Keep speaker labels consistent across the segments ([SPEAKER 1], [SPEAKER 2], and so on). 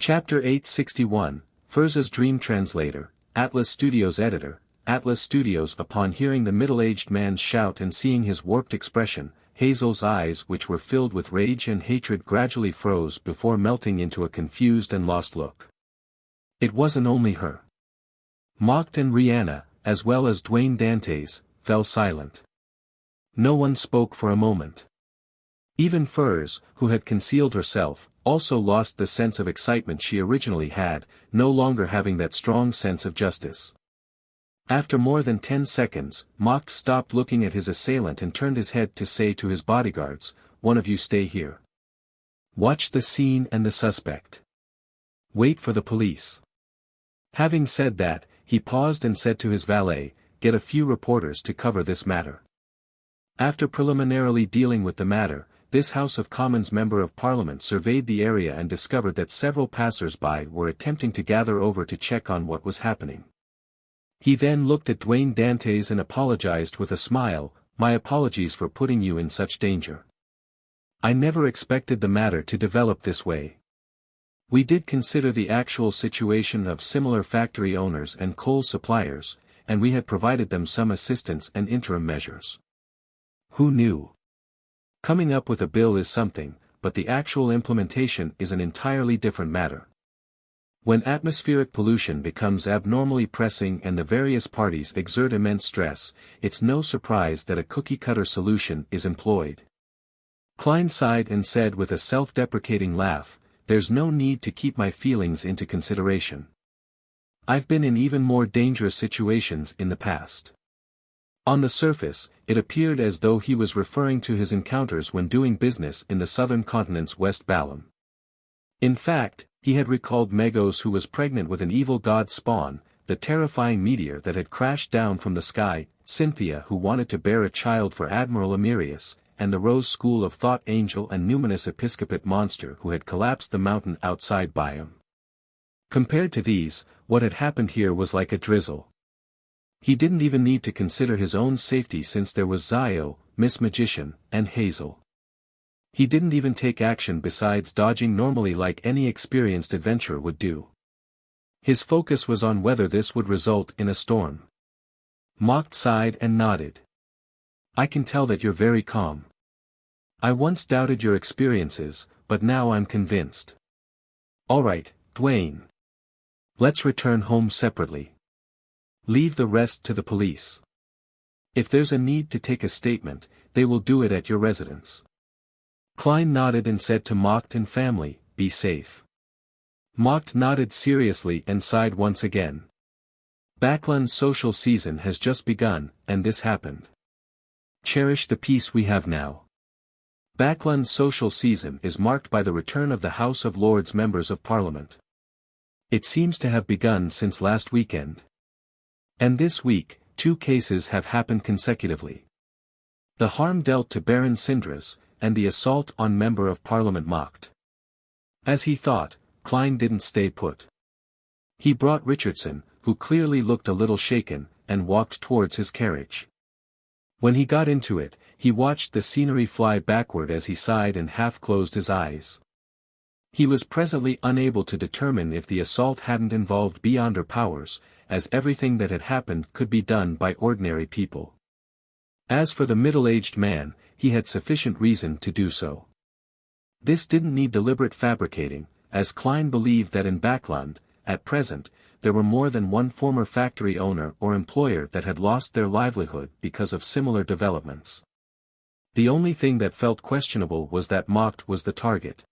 [SPEAKER 1] Chapter 861, Furza's Dream Translator, Atlas Studios Editor. Atlas Studios. Upon hearing the middle-aged man's shout and seeing his warped expression, Hazel's eyes, which were filled with rage and hatred, gradually froze before melting into a confused and lost look. It wasn't only her. Mocked and Rihanna, as well as Dwayne Dantes, fell silent. No one spoke for a moment. Even Furs, who had concealed herself, also lost the sense of excitement she originally had, no longer having that strong sense of justice. After more than 10 seconds, Mocked stopped looking at his assailant and turned his head to say to his bodyguards, "One of you stay here. Watch the scene and the suspect. Wait for the police." Having said that, he paused and said to his valet, "Get a few reporters to cover this matter." After preliminarily dealing with the matter, this House of Commons Member of Parliament surveyed the area and discovered that several passers-by were attempting to gather over to check on what was happening. He then looked at Dwayne Dantes and apologized with a smile, "My apologies for putting you in such danger. I never expected the matter to develop this way. We did consider the actual situation of similar factory owners and coal suppliers, and we had provided them some assistance and interim measures. Who knew? Coming up with a bill is something, but the actual implementation is an entirely different matter. When atmospheric pollution becomes abnormally pressing and the various parties exert immense stress, it's no surprise that a cookie-cutter solution is employed." Klein sighed and said with a self-deprecating laugh, "There's no need to keep my feelings into consideration. I've been in even more dangerous situations in the past." On the surface, it appeared as though he was referring to his encounters when doing business in the southern continent's West Balam. In fact, he had recalled Megos, who was pregnant with an evil god spawn, the terrifying meteor that had crashed down from the sky, Cynthia, who wanted to bear a child for Admiral Amirius, and the Rose School of Thought Angel and Numinous Episcopate monster who had collapsed the mountain outside Biome. Compared to these, what had happened here was like a drizzle. He didn't even need to consider his own safety since there was Zio, Miss Magician, and Hazel. He didn't even take action besides dodging normally like any experienced adventurer would do. His focus was on whether this would result in a storm. Mocked sighed and nodded. "I can tell that you're very calm. I once doubted your experiences, but now I'm convinced. All right, Dwayne. Let's return home separately. Leave the rest to the police. If there's a need to take a statement, they will do it at your residence." Klein nodded and said to Mocked and family, "Be safe." Mocked nodded seriously and sighed once again. Baklan's social season has just begun, and this happened. Cherish the peace we have now. Baklan's social season is marked by the return of the House of Lords members of Parliament. It seems to have begun since last weekend. And this week, 2 cases have happened consecutively. The harm dealt to Baron Sindris, and the assault on Member of Parliament Mocked. As he thought, Klein didn't stay put. He brought Richardson, who clearly looked a little shaken, and walked towards his carriage. When he got into it, he watched the scenery fly backward as he sighed and half closed his eyes. He was presently unable to determine if the assault hadn't involved beyonder powers, as everything that had happened could be done by ordinary people. As for the middle-aged man, he had sufficient reason to do so. This didn't need deliberate fabricating, as Klein believed that in Bakland, at present, there were more than one former factory owner or employer that had lost their livelihood because of similar developments. The only thing that felt questionable was that Mocked was the target.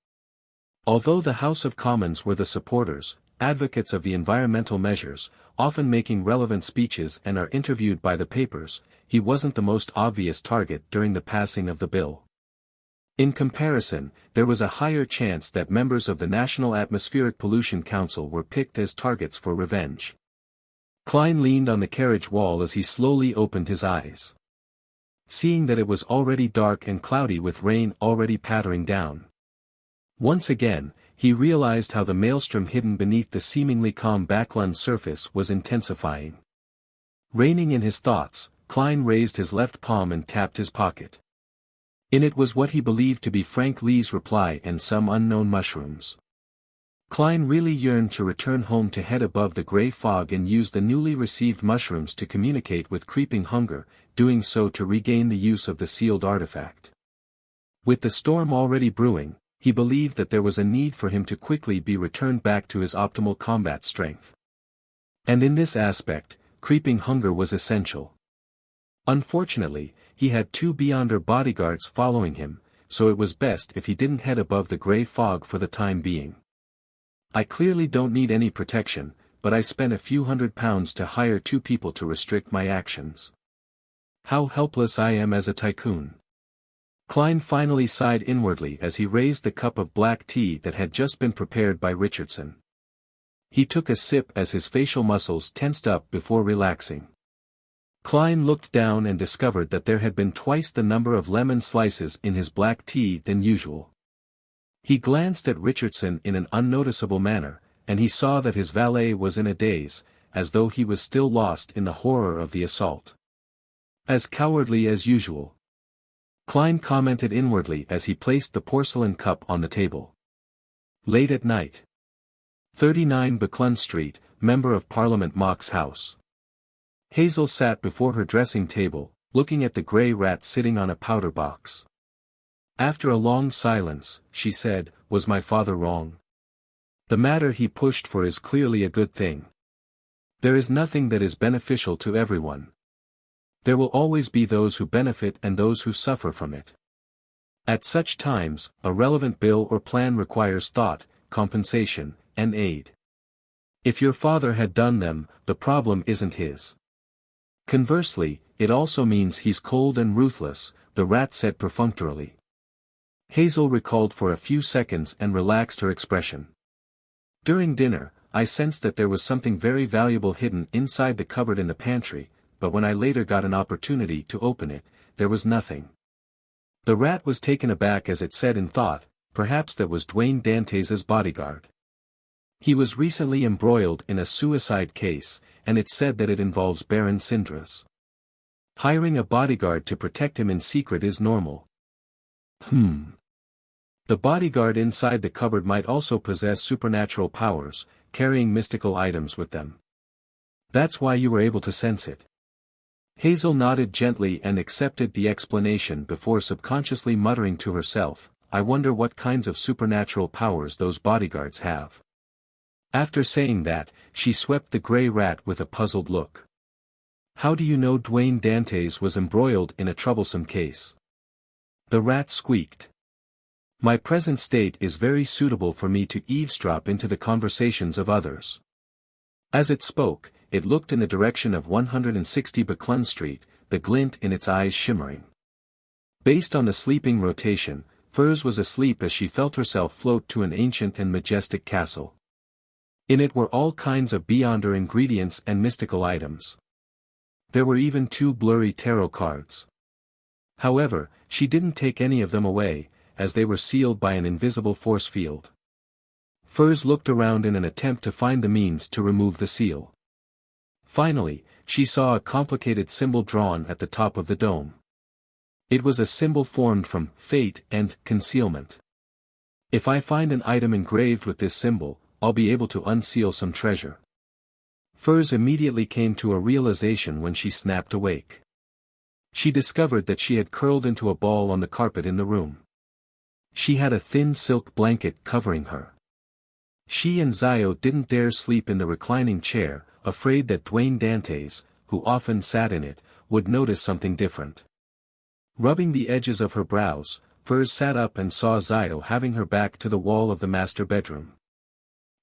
[SPEAKER 1] Although the House of Commons were the supporters, advocates of the environmental measures, often making relevant speeches and are interviewed by the papers, he wasn't the most obvious target during the passing of the bill. In comparison, there was a higher chance that members of the National Atmospheric Pollution Council were picked as targets for revenge. Klein leaned on the carriage wall as he slowly opened his eyes. Seeing that it was already dark and cloudy with rain already pattering down. Once again, he realized how the maelstrom hidden beneath the seemingly calm Bakland surface was intensifying. Reining in his thoughts, Klein raised his left palm and tapped his pocket. In it was what he believed to be Frank Lee's reply and some unknown mushrooms. Klein really yearned to return home to head above the gray fog and use the newly received mushrooms to communicate with creeping hunger, doing so to regain the use of the sealed artifact. With the storm already brewing, he believed that there was a need for him to quickly be returned back to his optimal combat strength. And in this aspect, creeping hunger was essential. Unfortunately, he had 2 Beyonder bodyguards following him, so it was best if he didn't head above the gray fog for the time being. I clearly don't need any protection, but I spent a few £100 to hire 2 people to restrict my actions. How helpless I am as a tycoon. Klein finally sighed inwardly as he raised the cup of black tea that had just been prepared by Richardson. He took a sip as his facial muscles tensed up before relaxing. Klein looked down and discovered that there had been twice the number of lemon slices in his black tea than usual. He glanced at Richardson in an unnoticeable manner, and he saw that his valet was in a daze, as though he was still lost in the horror of the assault. As cowardly as usual. Klein commented inwardly as he placed the porcelain cup on the table. Late at night. 39 Buckland Street, Member of Parliament Mock's house. Hazel sat before her dressing table, looking at the grey rat sitting on a powder box. After a long silence, she said, "Was my father wrong? The matter he pushed for is clearly a good thing. There is nothing that is beneficial to everyone. There will always be those who benefit and those who suffer from it. At such times, a relevant bill or plan requires thought, compensation, and aid. If your father had done them, the problem isn't his. Conversely, it also means he's cold and ruthless," the rat said perfunctorily. Hazel recalled for a few seconds and relaxed her expression. "During dinner, I sensed that there was something very valuable hidden inside the cupboard in the pantry, but when I later got an opportunity to open it, there was nothing." The rat was taken aback as it said in thought, perhaps that was Dwayne Dantes' bodyguard. He was recently embroiled in a suicide case, and it's said that it involves Baron Sindras. Hiring a bodyguard to protect him in secret is normal. The bodyguard inside the cupboard might also possess supernatural powers, carrying mystical items with them. That's why you were able to sense it. Hazel nodded gently and accepted the explanation before subconsciously muttering to herself, "I wonder what kinds of supernatural powers those bodyguards have." After saying that, she swept the grey rat with a puzzled look. "How do you know Dwayne Dantes was embroiled in a troublesome case?" The rat squeaked. "My present state is very suitable for me to eavesdrop into the conversations of others." As it spoke, it looked in the direction of 160 Buckland Street, the glint in its eyes shimmering. Based on the sleeping rotation, Furs was asleep as she felt herself float to an ancient and majestic castle. In it were all kinds of Beyonder ingredients and mystical items. There were even 2 blurry tarot cards. However, she didn't take any of them away, as they were sealed by an invisible force field. Furs looked around in an attempt to find the means to remove the seal. Finally, she saw a complicated symbol drawn at the top of the dome. It was a symbol formed from fate and concealment. "If I find an item engraved with this symbol, I'll be able to unseal some treasure." Furs immediately came to a realization when she snapped awake. She discovered that she had curled into a ball on the carpet in the room. She had a thin silk blanket covering her. She and Zio didn't dare sleep in the reclining chair, afraid that Dwayne Dantes, who often sat in it, would notice something different. Rubbing the edges of her brows, Furs sat up and saw Zio having her back to the wall of the master bedroom.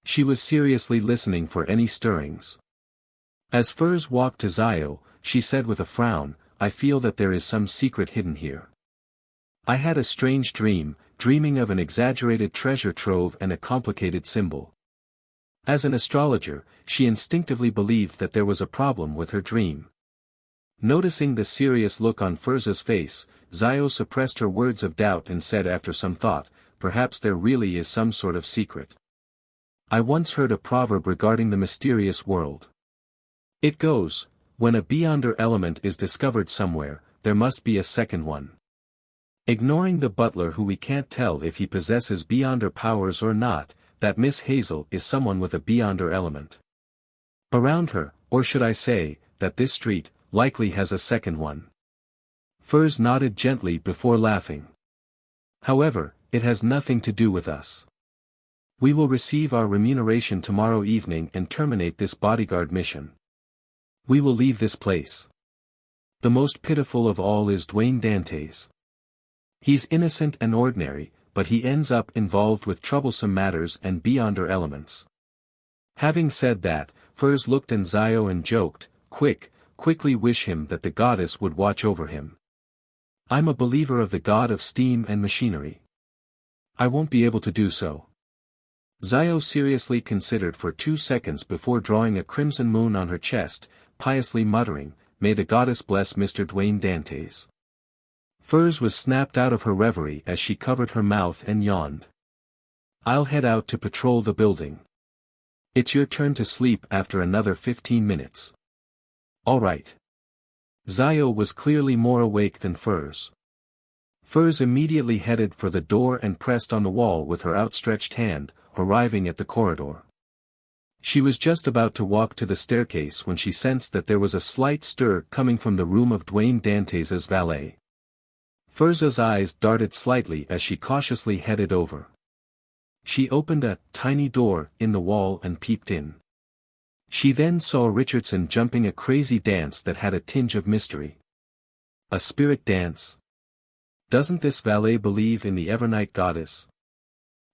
[SPEAKER 1] She was seriously listening for any stirrings. As Furs walked to Zio, she said with a frown, "I feel that there is some secret hidden here. I had a strange dream, dreaming of an exaggerated treasure trove and a complicated symbol." As an astrologer, she instinctively believed that there was a problem with her dream. Noticing the serious look on Furs's face, Zio suppressed her words of doubt and said after some thought, "Perhaps there really is some sort of secret. I once heard a proverb regarding the mysterious world. It goes, when a Beyonder element is discovered somewhere, there must be a second one. Ignoring the butler who we can't tell if he possesses Beyonder powers or not, that Miss Hazel is someone with a beyonder element around her, or should I say, that this street, likely has a second one. Furs nodded gently before laughing. However, it has nothing to do with us. We will receive our remuneration tomorrow evening and terminate this bodyguard mission. We will leave this place. The most pitiful of all is Dwayne Dantes. He's innocent and ordinary, but he ends up involved with troublesome matters and beyonder elements. Having said that, Furs looked at Zio and joked, quickly wish him that the goddess would watch over him. I'm a believer of the god of steam and machinery. I won't be able to do so. Zio seriously considered for 2 seconds before drawing a crimson moon on her chest, piously muttering, "May the goddess bless Mr. Dwayne Dantes." Furs was snapped out of her reverie as she covered her mouth and yawned. I'll head out to patrol the building. It's your turn to sleep after another 15 minutes. All right. Zio was clearly more awake than Furs. Furs immediately headed for the door and pressed on the wall with her outstretched hand, arriving at the corridor. She was just about to walk to the staircase when she sensed that there was a slight stir coming from the room of Dwayne Dantes' valet. Furs's eyes darted slightly as she cautiously headed over. She opened a tiny door in the wall and peeped in. She then saw Richardson jumping a crazy dance that had a tinge of mystery. A spirit dance? Doesn't this valet believe in the Evernight goddess?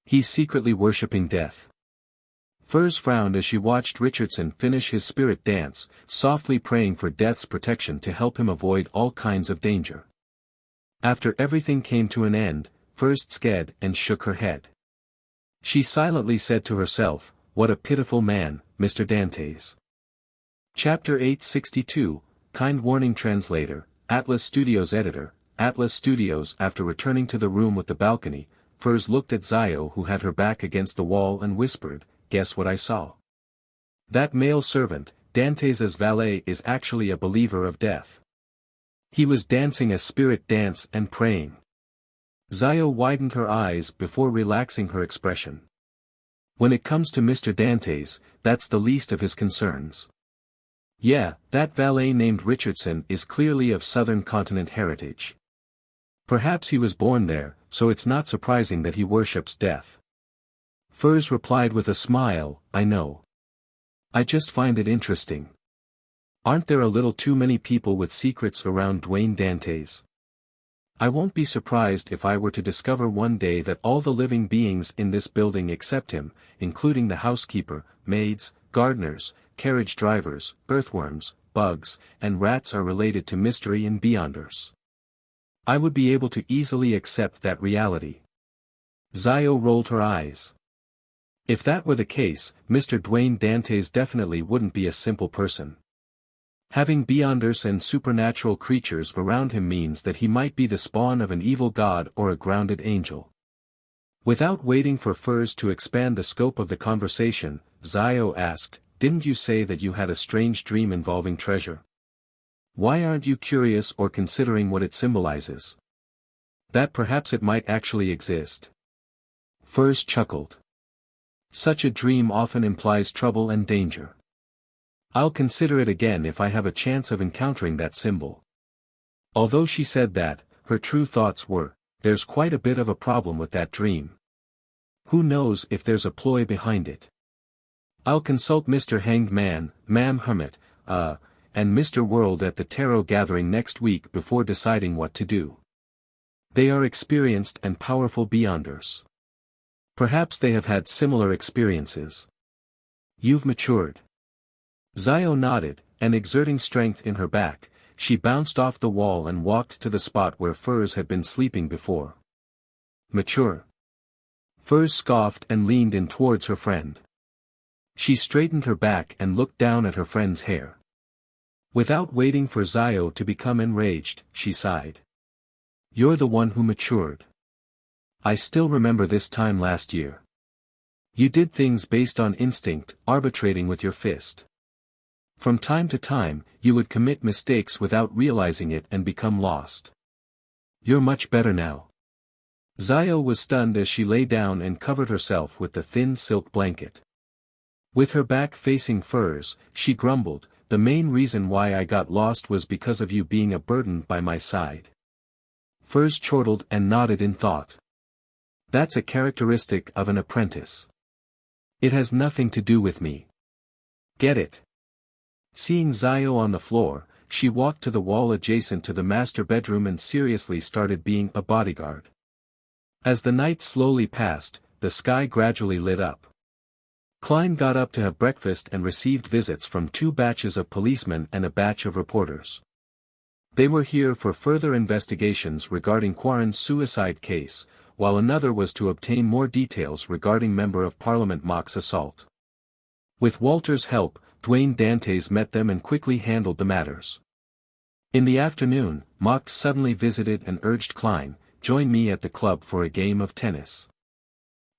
[SPEAKER 1] He's secretly worshipping death. Furs frowned as she watched Richardson finish his spirit dance, softly praying for death's protection to help him avoid all kinds of danger. After everything came to an end, Furs sked and shook her head. She silently said to herself, "What a pitiful man, Mr. Dantes." Chapter 862, Kind Warning Translator, Atlas Studios Editor, Atlas Studios. After returning to the room with the balcony, Furs looked at Zio, who had her back against the wall, and whispered, "Guess what I saw? That male servant, Dantes' valet, is actually a believer of death. He was dancing a spirit dance and praying." Zio widened her eyes before relaxing her expression. When it comes to Mr. Dantes, that's the least of his concerns. Yeah, that valet named Richardson is clearly of Southern Continent heritage. Perhaps he was born there, so it's not surprising that he worships death. Furs replied with a smile, "I know. I just find it interesting. Aren't there a little too many people with secrets around Dwayne Dantes? I won't be surprised if I were to discover one day that all the living beings in this building except him, including the housekeeper, maids, gardeners, carriage drivers, earthworms, bugs, and rats, are related to mystery and beyonders. I would be able to easily accept that reality." Zio rolled her eyes. If that were the case, Mr. Dwayne Dantes definitely wouldn't be a simple person. Having beyonders and supernatural creatures around him means that he might be the spawn of an evil god or a grounded angel. Without waiting for Furs to expand the scope of the conversation, Zio asked, "Didn't you say that you had a strange dream involving treasure? Why aren't you curious or considering what it symbolizes? That perhaps it might actually exist." Furs chuckled. "Such a dream often implies trouble and danger. I'll consider it again if I have a chance of encountering that symbol." Although she said that, her true thoughts were, "There's quite a bit of a problem with that dream. Who knows if there's a ploy behind it? I'll consult Mr. Hanged Man, Ma'am Hermit, and Mr. World at the Tarot Gathering next week before deciding what to do. They are experienced and powerful beyonders. Perhaps they have had similar experiences. You've matured." Zio nodded, and exerting strength in her back, she bounced off the wall and walked to the spot where Furs had been sleeping before. "Mature?" Furs scoffed and leaned in towards her friend. She straightened her back and looked down at her friend's hair. Without waiting for Zio to become enraged, she sighed. "You're the one who matured. I still remember this time last year. You did things based on instinct, arbitrating with your fist. From time to time, you would commit mistakes without realizing it and become lost. You're much better now. Zio was stunned as she lay down and covered herself with the thin silk blanket. With her back facing Furs, she grumbled, "The main reason why I got lost was because of you being a burden by my side." Furs chortled and nodded in thought. "That's a characteristic of an apprentice. It has nothing to do with me. Get it?" Seeing Zio on the floor, she walked to the wall adjacent to the master bedroom and seriously started being a bodyguard. As the night slowly passed, the sky gradually lit up. Klein got up to have breakfast and received visits from 2 batches of policemen and a batch of reporters. They were here for further investigations regarding Quarren's suicide case, while another was to obtain more details regarding Member of Parliament Mock's assault. With Walter's help, Dwayne Dantes met them and quickly handled the matters. In the afternoon, Mock suddenly visited and urged Klein, "Join me at the club for a game of tennis."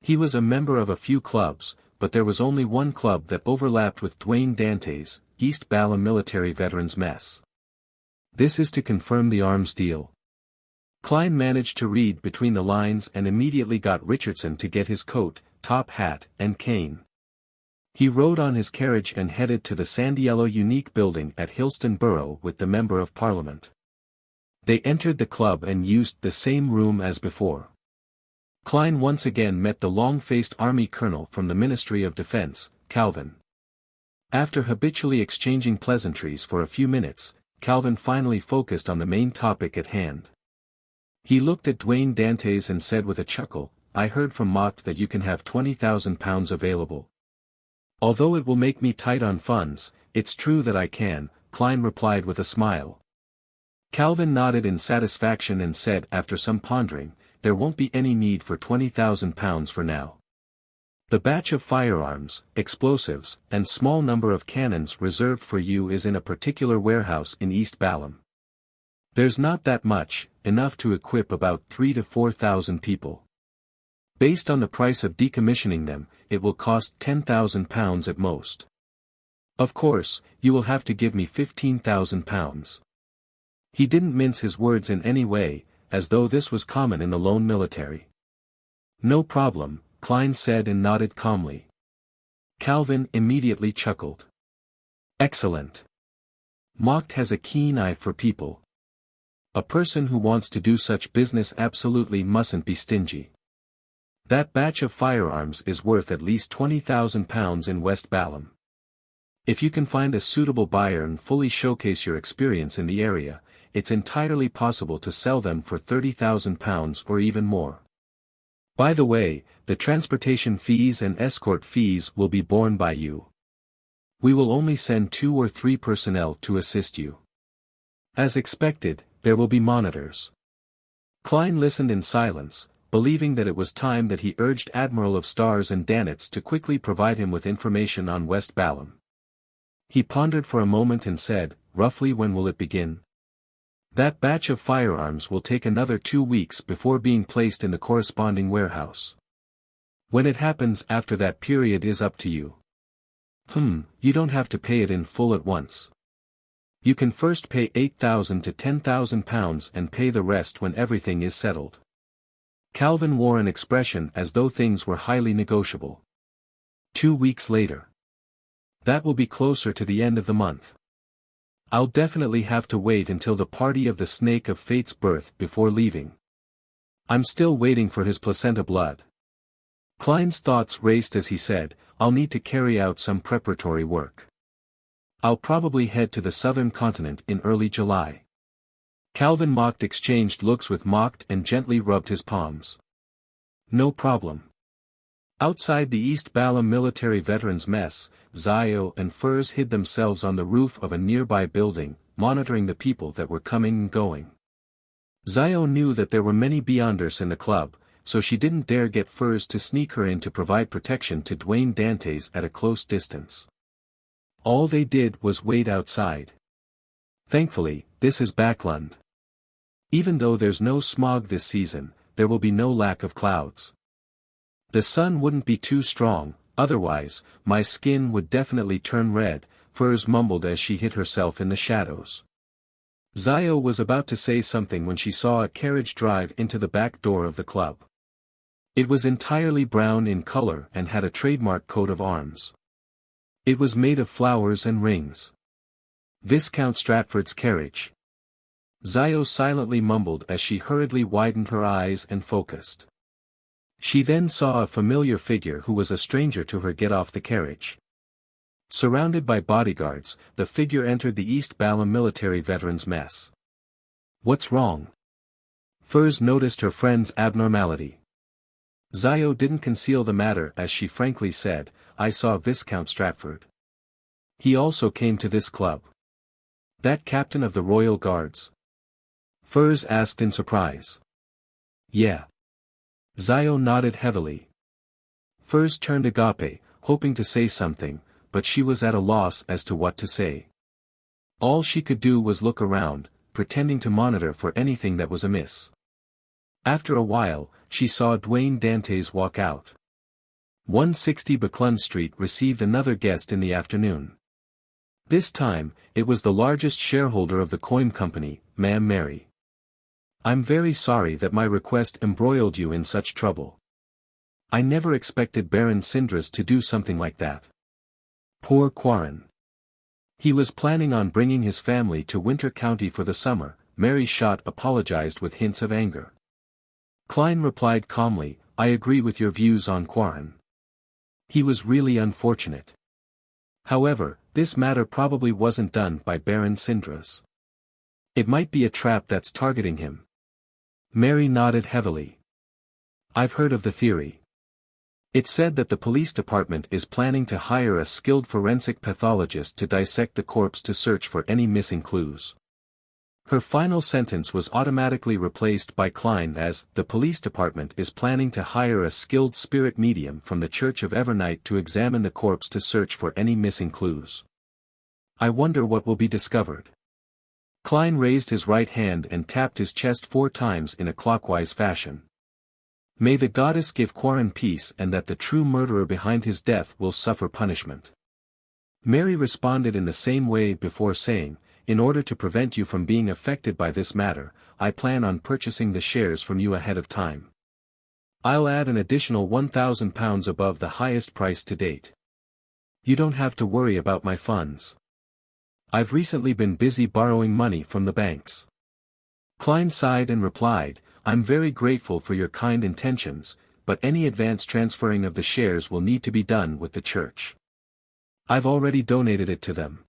[SPEAKER 1] He was a member of a few clubs, but there was only one club that overlapped with Dwayne Dantes, East Bala Military Veterans Mess. "This is to confirm the arms deal." Klein managed to read between the lines and immediately got Richardson to get his coat, top hat, and cane. He rode on his carriage and headed to the Sandiello Unique building at Hillston Borough with the Member of Parliament. They entered the club and used the same room as before. Klein once again met the long-faced army colonel from the Ministry of Defense, Calvin. After habitually exchanging pleasantries for a few minutes, Calvin finally focused on the main topic at hand. He looked at Dwayne Dantes and said with a chuckle, "I heard from Mock that you can have £20,000 available." "Although it will make me tight on funds, it's true that I can," Klein replied with a smile. Calvin nodded in satisfaction and said after some pondering, "There won't be any need for £20,000 for now. The batch of firearms, explosives, and small number of cannons reserved for you is in a particular warehouse in East Balham. There's not that much, enough to equip about 3,000 to 4,000 people. Based on the price of decommissioning them, it will cost £10,000 at most. Of course, you will have to give me £15,000. He didn't mince his words in any way, as though this was common in the lone military. "No problem," Klein said and nodded calmly. Calvin immediately chuckled. "Excellent. Mock has a keen eye for people. A person who wants to do such business absolutely mustn't be stingy. That batch of firearms is worth at least £20,000 in West Balham. If you can find a suitable buyer and fully showcase your experience in the area, it's entirely possible to sell them for £30,000 or even more. By the way, the transportation fees and escort fees will be borne by you. We will only send 2 or 3 personnel to assist you. As expected, there will be monitors." Klein listened in silence, believing that it was time that he urged Admiral of Stars and Danitz to quickly provide him with information on West Balham. He pondered for a moment and said, "Roughly when will it begin?" "That batch of firearms will take another 2 weeks before being placed in the corresponding warehouse. When it happens after that period is up to you." You don't have to pay it in full at once. You can first pay £8,000 to £10,000 and pay the rest when everything is settled." Calvin wore an expression as though things were highly negotiable. 2 weeks later. That will be closer to the end of the month. I'll definitely have to wait until the party of the Snake of Fate's birth before leaving. I'm still waiting for his placenta blood. Klein's thoughts raced as he said, "I'll need to carry out some preparatory work. I'll probably head to the southern continent in early July." Calvin Mocked exchanged looks with Mocked and gently rubbed his palms. "No problem." Outside the East Balham Military Veterans Mess, Zio and Furs hid themselves on the roof of a nearby building, monitoring the people that were coming and going. Zio knew that there were many Beyonders in the club, so she didn't dare get Furs to sneak her in to provide protection to Dwayne Dantes at a close distance. All they did was wait outside. Thankfully, this is Backland. Even though there's no smog this season, there will be no lack of clouds. The sun wouldn't be too strong, otherwise, my skin would definitely turn red, Furs mumbled as she hid herself in the shadows. Zio was about to say something when she saw a carriage drive into the back door of the club. It was entirely brown in color and had a trademark coat of arms. It was made of flowers and rings. Viscount Stratford's carriage. Zio silently mumbled as she hurriedly widened her eyes and focused. She then saw a familiar figure who was a stranger to her get off the carriage. Surrounded by bodyguards, the figure entered the East Bala military veterans' mess. "What's wrong?" Furs noticed her friend's abnormality. Zio didn't conceal the matter as she frankly said, "I saw Viscount Stratford. He also came to this club." "That captain of the Royal Guards?" Furs asked in surprise. "Yeah." Zio nodded heavily. Furs turned agape, hoping to say something, but she was at a loss as to what to say. All she could do was look around, pretending to monitor for anything that was amiss. After a while, she saw Dwayne Dantes walk out. 160 Buckland Street received another guest in the afternoon. This time, it was the largest shareholder of the coin company, Ma'am Mary. "I'm very sorry that my request embroiled you in such trouble. I never expected Baron Sindras to do something like that. Poor Quarren. He was planning on bringing his family to Winter County for the summer." Mary Schott apologized with hints of anger. Klein replied calmly, "I agree with your views on Quarren. He was really unfortunate. However, this matter probably wasn't done by Baron Sindras. It might be a trap that's targeting him." Mary nodded heavily. "I've heard of the theory. It's said that the police department is planning to hire a skilled forensic pathologist to dissect the corpse to search for any missing clues." Her final sentence was automatically replaced by Klein as, "The police department is planning to hire a skilled spirit medium from the Church of Evernight to examine the corpse to search for any missing clues. I wonder what will be discovered." Klein raised his right hand and tapped his chest 4 times in a clockwise fashion. "May the goddess give Quarren peace and that the true murderer behind his death will suffer punishment." Mary responded in the same way before saying, "In order to prevent you from being affected by this matter, I plan on purchasing the shares from you ahead of time. I'll add an additional £1,000 above the highest price to date. You don't have to worry about my funds. I've recently been busy borrowing money from the banks." Klein sighed and replied, "I'm very grateful for your kind intentions, but any advance transferring of the shares will need to be done with the church. I've already donated it to them.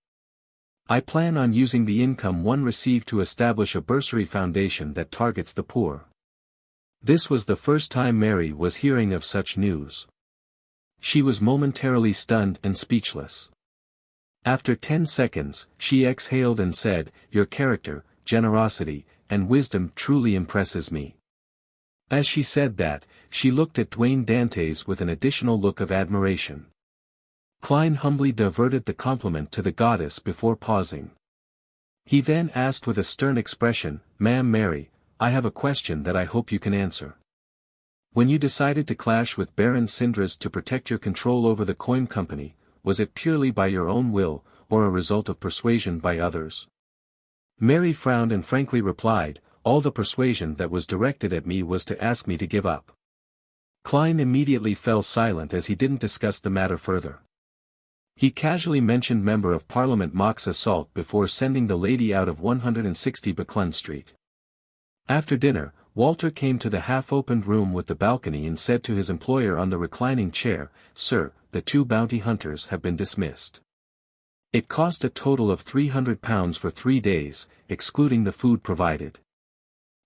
[SPEAKER 1] I plan on using the income one received to establish a bursary foundation that targets the poor." This was the first time Mary was hearing of such news. She was momentarily stunned and speechless. After 10 seconds, she exhaled and said, "Your character, generosity, and wisdom truly impresses me." As she said that, she looked at Dwayne Dantes with an additional look of admiration. Klein humbly diverted the compliment to the goddess before pausing. He then asked with a stern expression, "Ma'am Mary, I have a question that I hope you can answer. When you decided to clash with Baron Sindras to protect your control over the coin company, was it purely by your own will, or a result of persuasion by others?" Mary frowned and frankly replied, "All the persuasion that was directed at me was to ask me to give up." Klein immediately fell silent as he didn't discuss the matter further. He casually mentioned Member of Parliament Mock's assault before sending the lady out of 160 Buckland Street. After dinner, Walter came to the half-opened room with the balcony and said to his employer on the reclining chair, "Sir, the 2 bounty hunters have been dismissed. It cost a total of £300 for 3 days, excluding the food provided.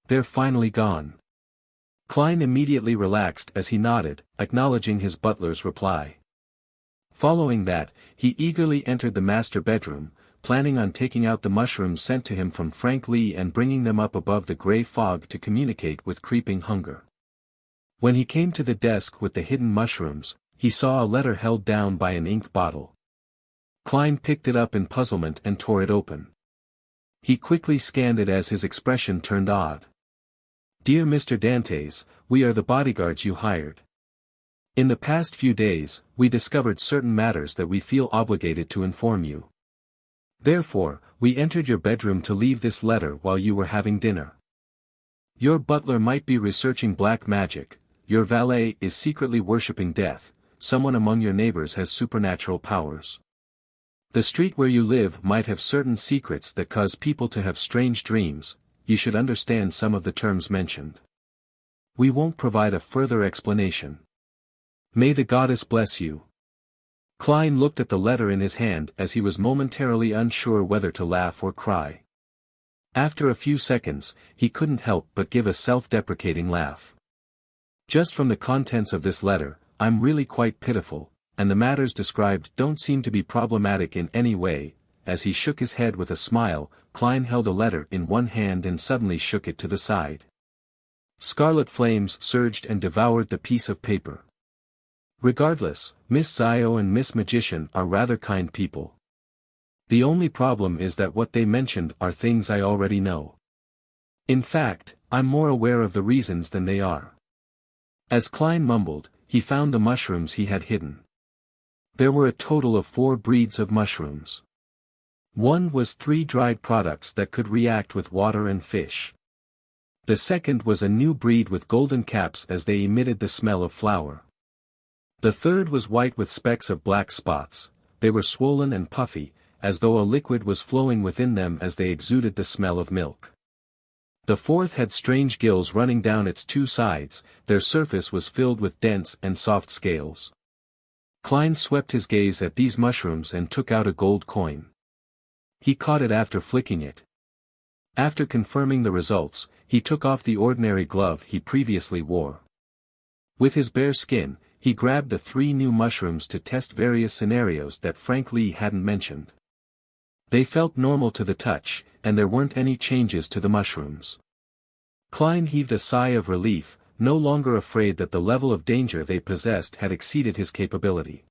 [SPEAKER 1] They're finally gone." Klein immediately relaxed as he nodded, acknowledging his butler's reply. Following that, he eagerly entered the master bedroom, planning on taking out the mushrooms sent to him from Frank Lee and bringing them up above the grey fog to communicate with creeping hunger. When he came to the desk with the hidden mushrooms, he saw a letter held down by an ink bottle. Klein picked it up in puzzlement and tore it open. He quickly scanned it as his expression turned odd. "Dear Mr. Dantes, we are the bodyguards you hired. In the past few days, we discovered certain matters that we feel obligated to inform you. Therefore, we entered your bedroom to leave this letter while you were having dinner. Your butler might be researching black magic, your valet is secretly worshipping death, someone among your neighbors has supernatural powers. The street where you live might have certain secrets that cause people to have strange dreams, you should understand some of the terms mentioned. We won't provide a further explanation. May the goddess bless you. Klein looked at the letter in his hand as he was momentarily unsure whether to laugh or cry. After a few seconds, he couldn't help but give a self-deprecating laugh. Just from the contents of this letter, I'm really quite pitiful, and the matters described don't seem to be problematic in any way. As he shook his head with a smile, Klein held a letter in one hand and suddenly shook it to the side. Scarlet flames surged and devoured the piece of paper. Regardless, Miss Zio and Miss Magician are rather kind people. The only problem is that what they mentioned are things I already know. In fact, I'm more aware of the reasons than they are. As Klein mumbled, he found the mushrooms he had hidden. There were a total of 4 breeds of mushrooms. One was 3 dried products that could react with water and fish. The second was a new breed with golden caps as they emitted the smell of flour. The third was white with specks of black spots, they were swollen and puffy, as though a liquid was flowing within them as they exuded the smell of milk. The fourth had strange gills running down its 2 sides, their surface was filled with dense and soft scales. Klein swept his gaze at these mushrooms and took out a gold coin. He caught it after flicking it. After confirming the results, he took off the ordinary glove he previously wore. With his bare skin, he grabbed the 3 new mushrooms to test various scenarios that Frank Lee hadn't mentioned. They felt normal to the touch, and there weren't any changes to the mushrooms. Klein heaved a sigh of relief, no longer afraid that the level of danger they possessed had exceeded his capability.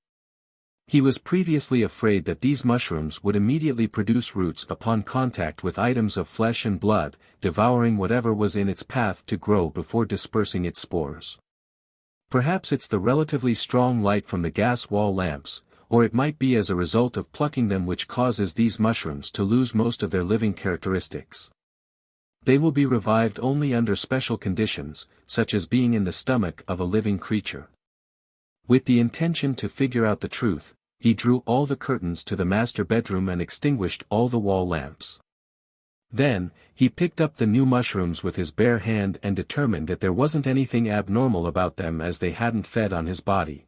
[SPEAKER 1] He was previously afraid that these mushrooms would immediately produce roots upon contact with items of flesh and blood, devouring whatever was in its path to grow before dispersing its spores. Perhaps it's the relatively strong light from the gas wall lamps, or it might be as a result of plucking them which causes these mushrooms to lose most of their living characteristics. They will be revived only under special conditions, such as being in the stomach of a living creature. With the intention to figure out the truth, he drew all the curtains to the master bedroom and extinguished all the wall lamps. Then, he picked up the new mushrooms with his bare hand and determined that there wasn't anything abnormal about them as they hadn't fed on his body.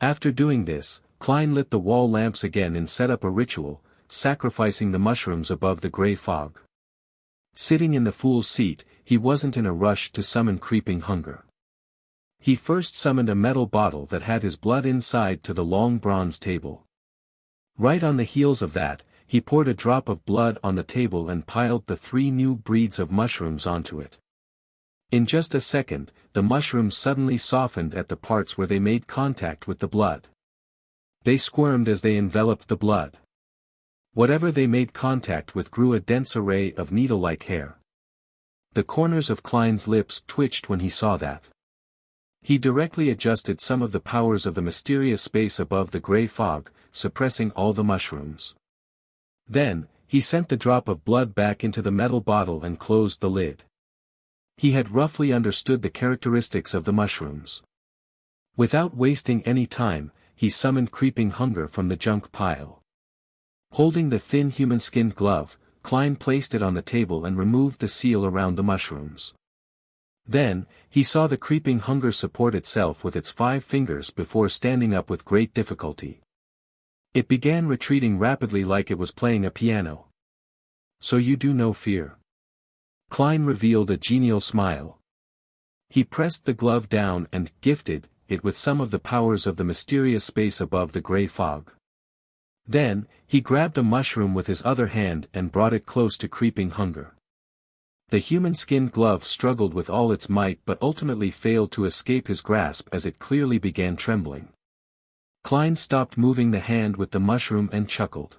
[SPEAKER 1] After doing this, Klein lit the wall lamps again and set up a ritual, sacrificing the mushrooms above the gray fog. Sitting in the fool's seat, he wasn't in a rush to summon creeping hunger. He first summoned a metal bottle that had his blood inside to the long bronze table. Right on the heels of that, he poured a drop of blood on the table and piled the 3 new breeds of mushrooms onto it. In just a second, the mushrooms suddenly softened at the parts where they made contact with the blood. They squirmed as they enveloped the blood. Whatever they made contact with grew a dense array of needle-like hair. The corners of Klein's lips twitched when he saw that. He directly adjusted some of the powers of the mysterious space above the gray fog, suppressing all the mushrooms. Then, he sent the drop of blood back into the metal bottle and closed the lid. He had roughly understood the characteristics of the mushrooms. Without wasting any time, he summoned creeping hunger from the junk pile. Holding the thin human-skinned glove, Klein placed it on the table and removed the seal around the mushrooms. Then, he saw the creeping hunger support itself with its 5 fingers before standing up with great difficulty. It began retreating rapidly like it was playing a piano. So you do no fear. Klein revealed a genial smile. He pressed the glove down and gifted it with some of the powers of the mysterious space above the gray fog. Then, he grabbed a mushroom with his other hand and brought it close to creeping hunger. The human-skinned glove struggled with all its might but ultimately failed to escape his grasp as it clearly began trembling. Klein stopped moving the hand with the mushroom and chuckled.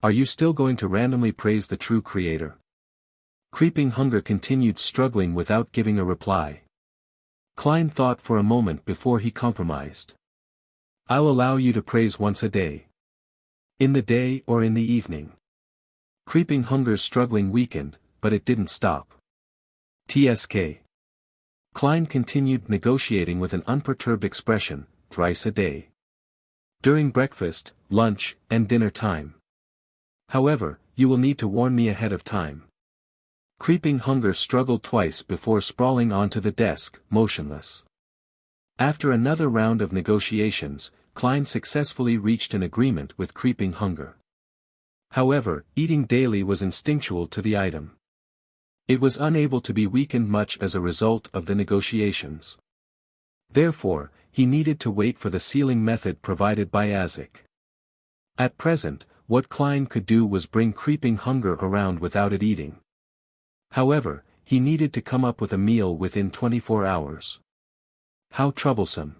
[SPEAKER 1] Are you still going to randomly praise the true creator? Creeping hunger continued struggling without giving a reply. Klein thought for a moment before he compromised. I'll allow you to praise once a day. In the day or in the evening. Creeping hunger's struggling weakened, but it didn't stop. TSK. Klein continued negotiating with an unperturbed expression, thrice a day. During breakfast, lunch, and dinner time. However, you will need to warn me ahead of time. Creeping hunger struggled twice before sprawling onto the desk, motionless. After another round of negotiations, Klein successfully reached an agreement with creeping hunger. However, eating daily was instinctual to the item. It was unable to be weakened much as a result of the negotiations. Therefore, he needed to wait for the sealing method provided by Azik. At present, what Klein could do was bring creeping hunger around without it eating. However, he needed to come up with a meal within 24 hours. How troublesome.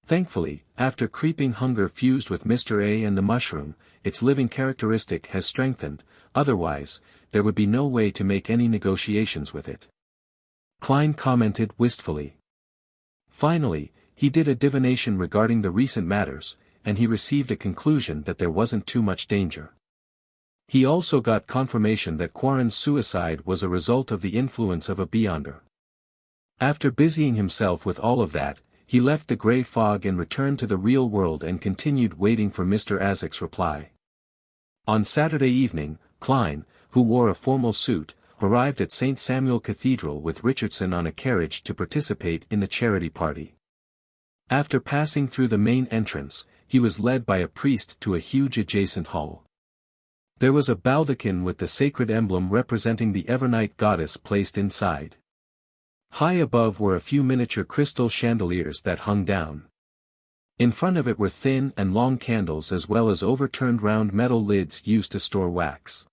[SPEAKER 1] Thankfully, after creeping hunger fused with Mr. A and the mushroom, its living characteristic has strengthened, otherwise, there would be no way to make any negotiations with it. Klein commented wistfully. Finally, he did a divination regarding the recent matters, and he received a conclusion that there wasn't too much danger. He also got confirmation that Quarren's suicide was a result of the influence of a Beyonder. After busying himself with all of that, he left the grey fog and returned to the real world and continued waiting for Mr. Azik's reply. On Saturday evening, Klein, who wore a formal suit, arrived at St. Samuel Cathedral with Richardson on a carriage to participate in the charity party. After passing through the main entrance, he was led by a priest to a huge adjacent hall. There was a baldachin with the sacred emblem representing the Evernight goddess placed inside. High above were a few miniature crystal chandeliers that hung down. In front of it were thin and long candles as well as overturned round metal lids used to store wax.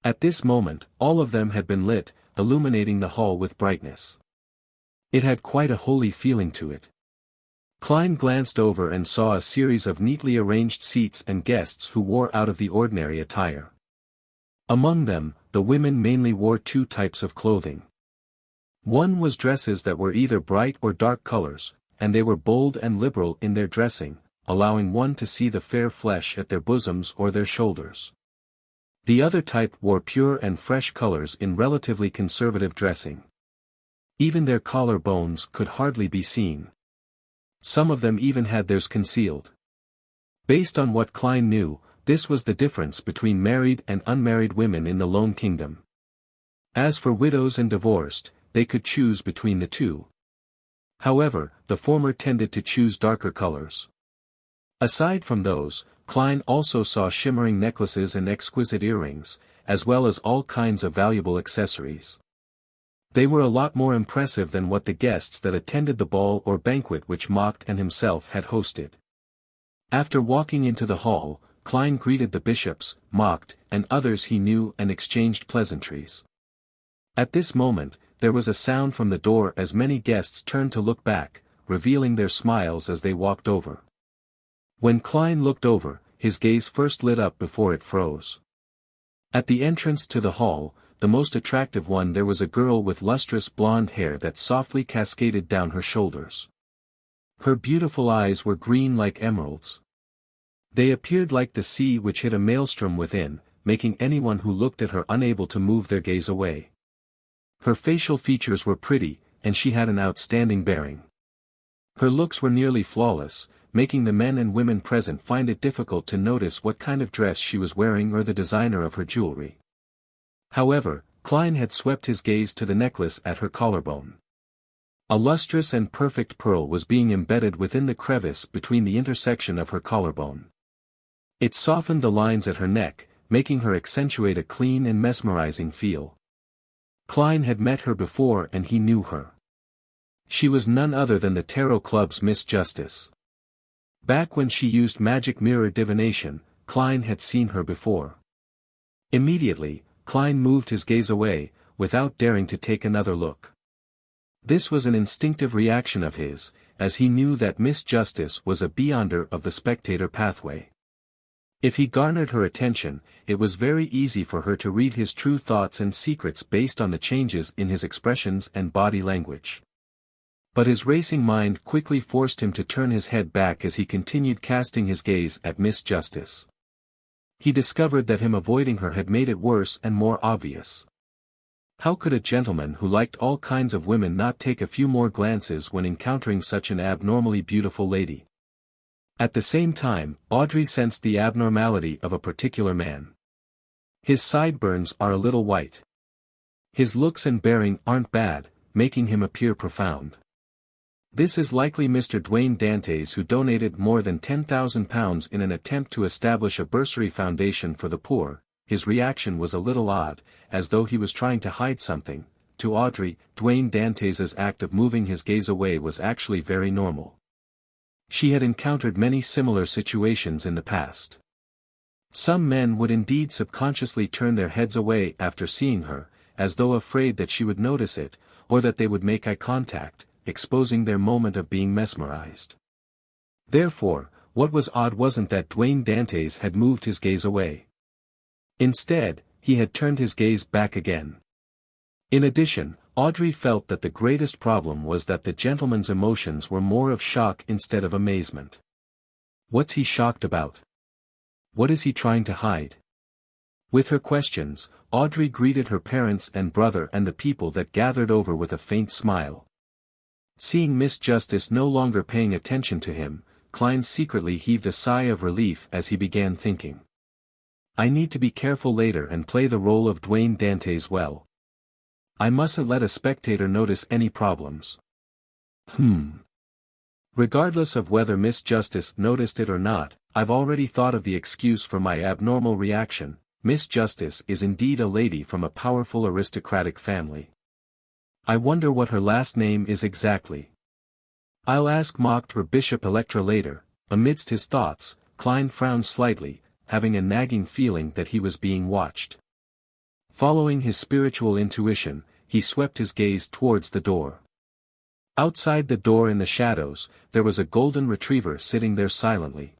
[SPEAKER 1] At this moment, all of them had been lit, illuminating the hall with brightness. It had quite a holy feeling to it. Klein glanced over and saw a series of neatly arranged seats and guests who wore out of the ordinary attire. Among them, the women mainly wore two types of clothing. One was dresses that were either bright or dark colors, and they were bold and liberal in their dressing, allowing one to see the fair flesh at their bosoms or their shoulders. The other type wore pure and fresh colors in relatively conservative dressing. Even their collar bones could hardly be seen. Some of them even had theirs concealed. Based on what Klein knew, this was the difference between married and unmarried women in the Lone Kingdom. As for widows and divorced, they could choose between the two. However, the former tended to choose darker colors. Aside from those, Klein also saw shimmering necklaces and exquisite earrings, as well as all kinds of valuable accessories. They were a lot more impressive than what the guests that attended the ball or banquet which Mocked and himself had hosted. After walking into the hall, Klein greeted the bishops, Mocked, and others he knew and exchanged pleasantries. At this moment, there was a sound from the door as many guests turned to look back, revealing their smiles as they walked over. When Klein looked over, his gaze first lit up before it froze. At the entrance to the hall, the most attractive one, there was a girl with lustrous blonde hair that softly cascaded down her shoulders. Her beautiful eyes were green like emeralds. They appeared like the sea which hid a maelstrom within, making anyone who looked at her unable to move their gaze away. Her facial features were pretty, and she had an outstanding bearing. Her looks were nearly flawless, making the men and women present find it difficult to notice what kind of dress she was wearing or the designer of her jewelry. However, Klein had swept his gaze to the necklace at her collarbone. A lustrous and perfect pearl was being embedded within the crevice between the intersection of her collarbone. It softened the lines at her neck, making her accentuate a clean and mesmerizing feel. Klein had met her before and he knew her. She was none other than the Tarot Club's Miss Justice. Back when she used magic mirror divination, Klein had seen her before. Immediately, Klein moved his gaze away, without daring to take another look. This was an instinctive reaction of his, as he knew that Miss Justice was a beyonder of the spectator pathway. If he garnered her attention, it was very easy for her to read his true thoughts and secrets based on the changes in his expressions and body language. But his racing mind quickly forced him to turn his head back as he continued casting his gaze at Miss Justice. He discovered that him avoiding her had made it worse and more obvious. How could a gentleman who liked all kinds of women not take a few more glances when encountering such an abnormally beautiful lady? At the same time, Audrey sensed the abnormality of a particular man. His sideburns are a little white. His looks and bearing aren't bad, making him appear profound. This is likely Mr. Dwayne Dantes, who donated more than £10,000 in an attempt to establish a bursary foundation for the poor. His reaction was a little odd, as though he was trying to hide something. To Audrey, Dwayne Dantes's act of moving his gaze away was actually very normal. She had encountered many similar situations in the past. Some men would indeed subconsciously turn their heads away after seeing her, as though afraid that she would notice it, or that they would make eye contact, exposing their moment of being mesmerized. Therefore, what was odd wasn't that Dwayne Dantes had moved his gaze away. Instead, he had turned his gaze back again. In addition, Audrey felt that the greatest problem was that the gentleman's emotions were more of shock instead of amazement. What's he shocked about? What is he trying to hide? With her questions, Audrey greeted her parents and brother and the people that gathered over with a faint smile. Seeing Miss Justice no longer paying attention to him, Klein secretly heaved a sigh of relief as he began thinking. I need to be careful later and play the role of Dwayne Dantes well. I mustn't let a spectator notice any problems. Regardless of whether Miss Justice noticed it or not, I've already thought of the excuse for my abnormal reaction. Miss Justice is indeed a lady from a powerful aristocratic family. I wonder what her last name is exactly. I'll ask mocked her Bishop Electra later. Amidst his thoughts, Klein frowned slightly, having a nagging feeling that he was being watched. Following his spiritual intuition, he swept his gaze towards the door. Outside the door in the shadows, there was a golden retriever sitting there silently.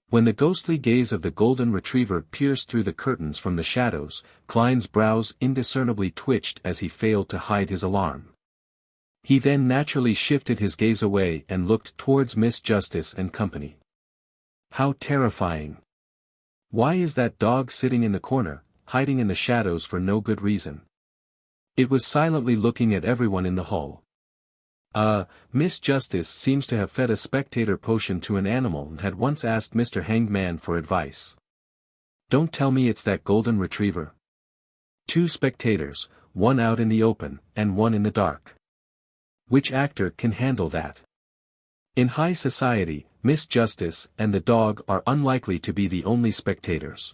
[SPEAKER 1] When the ghostly gaze of the golden retriever pierced through the curtains from the shadows, Klein's brows indiscernibly twitched as he failed to hide his alarm. He then naturally shifted his gaze away and looked towards Miss Justice and company. How terrifying! Why is that dog sitting in the corner, hiding in the shadows for no good reason? It was silently looking at everyone in the hall. Miss Justice seems to have fed a spectator potion to an animal and had once asked Mr. Hanged Man for advice. Don't tell me it's that golden retriever. 2 spectators, one out in the open, and one in the dark. Which actor can handle that? In high society, Miss Justice and the dog are unlikely to be the only spectators.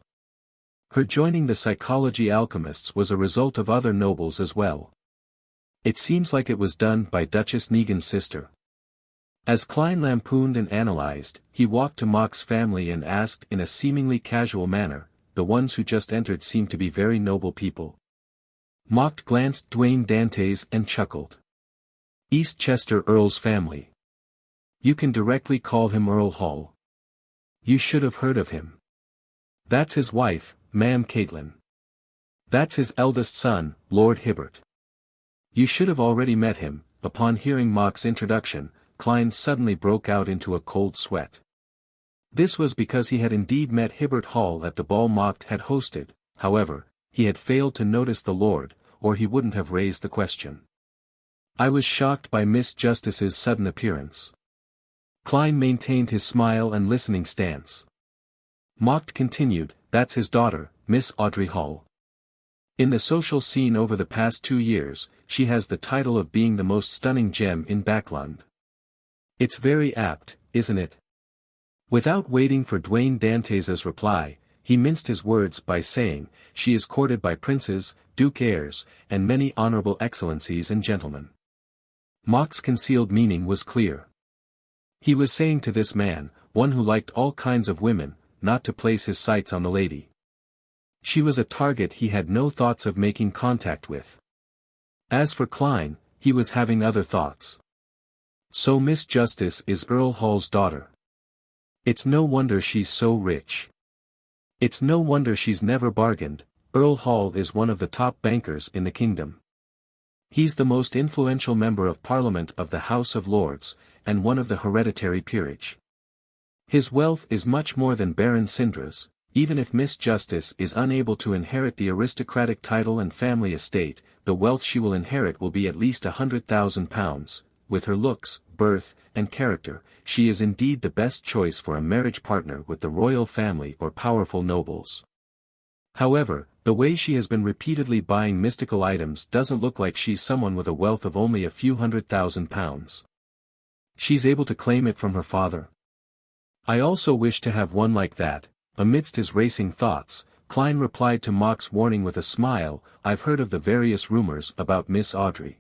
[SPEAKER 1] Her joining the psychology alchemists was a result of other nobles as well. It seems like it was done by Duchess Negan's sister. As Klein lampooned and analyzed, he walked to Mock's family and asked in a seemingly casual manner, the ones who just entered seem to be very noble people. Mock glanced Dwayne Dantes and chuckled. Eastchester Earl's family. You can directly call him Earl Hall. You should have heard of him. That's his wife, Ma'am Caitlin. That's his eldest son, Lord Hibbert. You should have already met him. Upon hearing Mock's introduction, Klein suddenly broke out into a cold sweat. This was because he had indeed met Hibbert Hall at the ball Mock had hosted. However, he had failed to notice the Lord, or he wouldn't have raised the question. I was shocked by Miss Justice's sudden appearance. Klein maintained his smile and listening stance. Mock continued, that's his daughter, Miss Audrey Hall. In the social scene over the past 2 years, she has the title of being the most stunning gem in Backlund. It's very apt, isn't it? Without waiting for Dwayne Dantes's reply, he minced his words by saying, she is courted by princes, duke heirs, and many honorable excellencies and gentlemen. Mock's concealed meaning was clear. He was saying to this man, one who liked all kinds of women, not to place his sights on the lady. She was a target he had no thoughts of making contact with. As for Klein, he was having other thoughts. So Miss Justice is Earl Hall's daughter. It's no wonder she's so rich. It's no wonder she's never bargained. Earl Hall is one of the top bankers in the kingdom. He's the most influential member of Parliament of the House of Lords, and one of the hereditary peerage. His wealth is much more than Baron Syndra's. Even if Miss Justice is unable to inherit the aristocratic title and family estate, the wealth she will inherit will be at least £100,000. With her looks, birth, and character, she is indeed the best choice for a marriage partner with the royal family or powerful nobles. However, the way she has been repeatedly buying mystical items doesn't look like she's someone with a wealth of only a few £100,000. She's able to claim it from her father. I also wish to have one like that. Amidst his racing thoughts, Klein replied to Mock's warning with a smile. I've heard of the various rumors about Miss Audrey.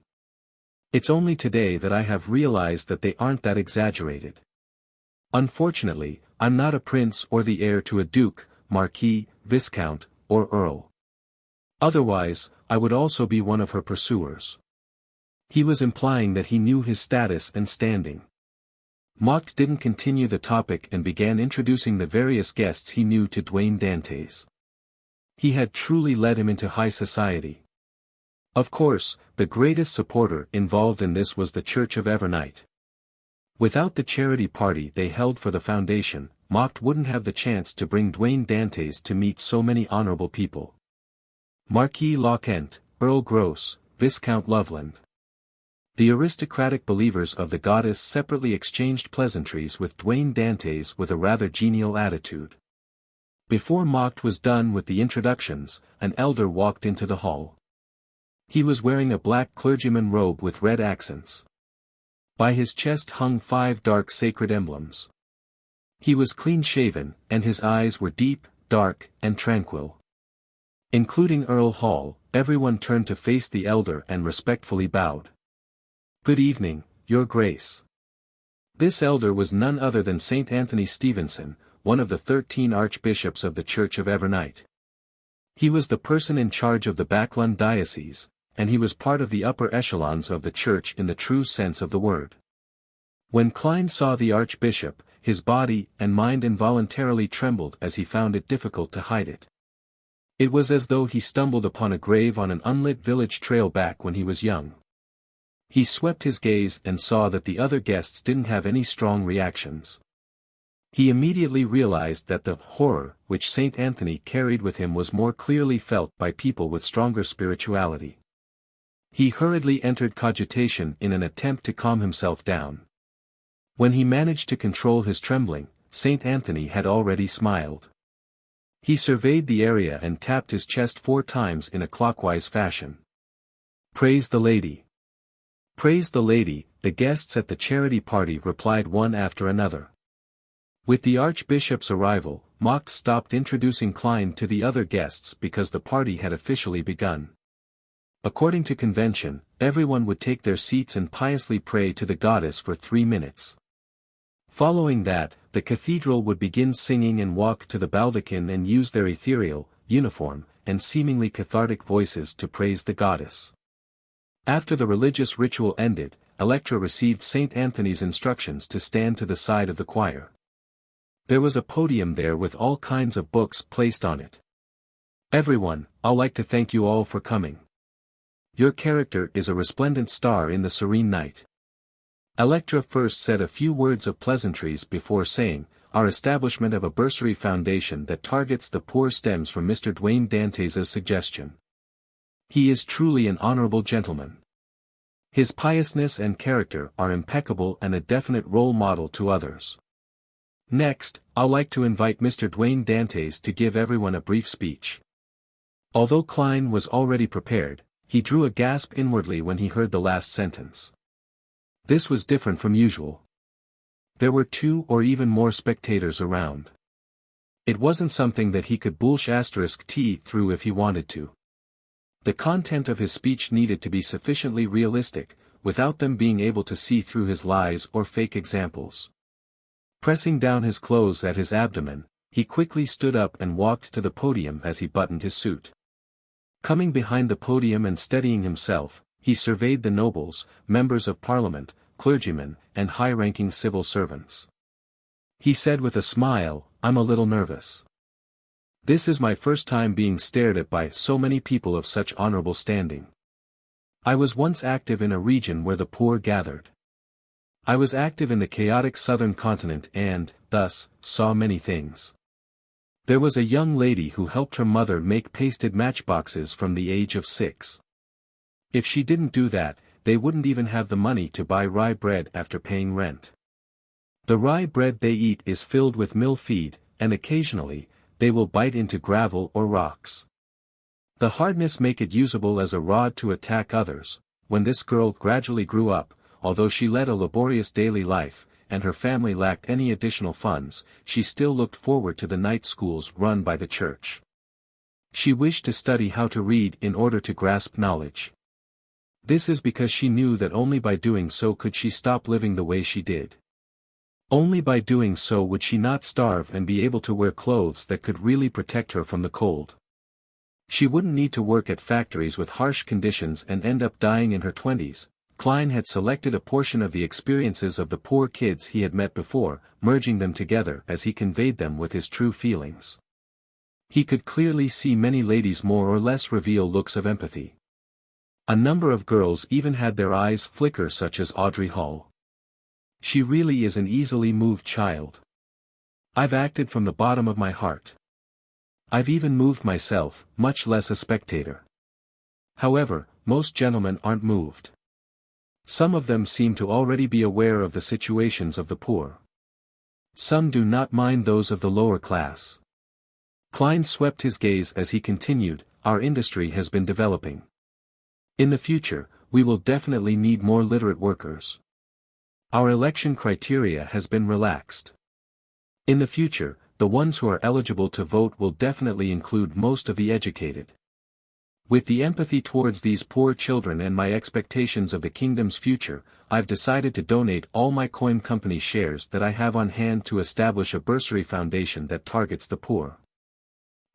[SPEAKER 1] It's only today that I have realized that they aren't that exaggerated. Unfortunately, I'm not a prince or the heir to a duke, marquis, viscount, or earl. Otherwise, I would also be one of her pursuers. He was implying that he knew his status and standing. Mock didn't continue the topic and began introducing the various guests he knew to Dwayne Dantes. He had truly led him into high society. Of course, the greatest supporter involved in this was the Church of Evernight. Without the charity party they held for the foundation, Mock wouldn't have the chance to bring Dwayne Dantes to meet so many honorable people. Marquis Lockent, Earl Gross, Viscount Loveland. The aristocratic believers of the goddess separately exchanged pleasantries with Dwayne Dantes with a rather genial attitude. Before Mock was done with the introductions, an elder walked into the hall. He was wearing a black clergyman robe with red accents. By his chest hung 5 dark sacred emblems. He was clean-shaven, and his eyes were deep, dark, and tranquil. Including Earl Hall, everyone turned to face the elder and respectfully bowed. Good evening, Your Grace. This elder was none other than St. Anthony Stevenson, one of the 13 archbishops of the Church of Evernight. He was the person in charge of the Backlund diocese, and he was part of the upper echelons of the church in the true sense of the word. When Klein saw the archbishop, his body and mind involuntarily trembled as he found it difficult to hide it. It was as though he stumbled upon a grave on an unlit village trail back when he was young. He swept his gaze and saw that the other guests didn't have any strong reactions. He immediately realized that the horror which St. Anthony carried with him was more clearly felt by people with stronger spirituality. He hurriedly entered cogitation in an attempt to calm himself down. When he managed to control his trembling, St. Anthony had already smiled. He surveyed the area and tapped his chest 4 times in a clockwise fashion. Praise the Lady! Praise the Lady, the guests at the charity party replied one after another. With the archbishop's arrival, Mock stopped introducing Klein to the other guests because the party had officially begun. According to convention, everyone would take their seats and piously pray to the goddess for 3 minutes. Following that, the cathedral would begin singing and walk to the baldachin and use their ethereal, uniform, and seemingly cathartic voices to praise the goddess. After the religious ritual ended, Electra received St. Anthony's instructions to stand to the side of the choir. There was a podium there with all kinds of books placed on it. Everyone, I'd like to thank you all for coming. Your character is a resplendent star in the serene night. Electra first said a few words of pleasantries before saying, our establishment of a bursary foundation that targets the poor stems from Mr. Dwayne Dantes' suggestion. He is truly an honorable gentleman. His piousness and character are impeccable and a definite role model to others. Next, I'd like to invite Mr. Dwayne Dantes to give everyone a brief speech. Although Klein was already prepared, he drew a gasp inwardly when he heard the last sentence. This was different from usual. There were 2 or even more spectators around. It wasn't something that he could *T through if he wanted to. The content of his speech needed to be sufficiently realistic, without them being able to see through his lies or fake examples. Pressing down his clothes at his abdomen, he quickly stood up and walked to the podium as he buttoned his suit. Coming behind the podium and steadying himself, he surveyed the nobles, members of parliament, clergymen, and high-ranking civil servants. He said with a smile, I'm a little nervous. This is my first time being stared at by so many people of such honorable standing. I was once active in a region where the poor gathered. I was active in the chaotic southern continent and, thus, saw many things. There was a young lady who helped her mother make pasted matchboxes from the age of 6. If she didn't do that, they wouldn't even have the money to buy rye bread after paying rent. The rye bread they eat is filled with mill feed, and occasionally, they will bite into gravel or rocks. The hardness make it usable as a rod to attack others. When this girl gradually grew up, although she led a laborious daily life, and her family lacked any additional funds, she still looked forward to the night schools run by the church. She wished to study how to read in order to grasp knowledge. This is because she knew that only by doing so could she stop living the way she did. Only by doing so would she not starve and be able to wear clothes that could really protect her from the cold. She wouldn't need to work at factories with harsh conditions and end up dying in her 20s. Klein had selected a portion of the experiences of the poor kids he had met before, merging them together as he conveyed them with his true feelings. He could clearly see many ladies more or less reveal looks of empathy. A number of girls even had their eyes flicker, such as Audrey Hall. She really is an easily moved child. I've acted from the bottom of my heart. I've even moved myself, much less a spectator. However, most gentlemen aren't moved. Some of them seem to already be aware of the situations of the poor. Some do not mind those of the lower class. Klein swept his gaze as he continued, our industry has been developing. In the future, we will definitely need more literate workers. Our election criteria has been relaxed. In the future, the ones who are eligible to vote will definitely include most of the educated. With the empathy towards these poor children and my expectations of the kingdom's future, I've decided to donate all my coin company shares that I have on hand to establish a bursary foundation that targets the poor.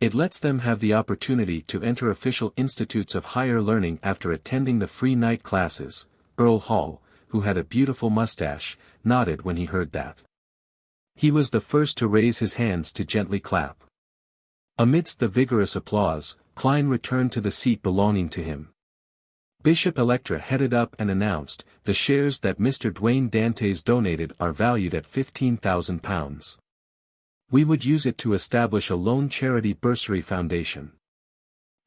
[SPEAKER 1] It lets them have the opportunity to enter official institutes of higher learning after attending the free night classes. Earl Hall, who had a beautiful mustache, nodded when he heard that. He was the first to raise his hands to gently clap. Amidst the vigorous applause, Klein returned to the seat belonging to him. Bishop Electra headed up and announced, the shares that Mr. Dwayne Dantes donated are valued at £15,000. We would use it to establish a lone charity bursary foundation.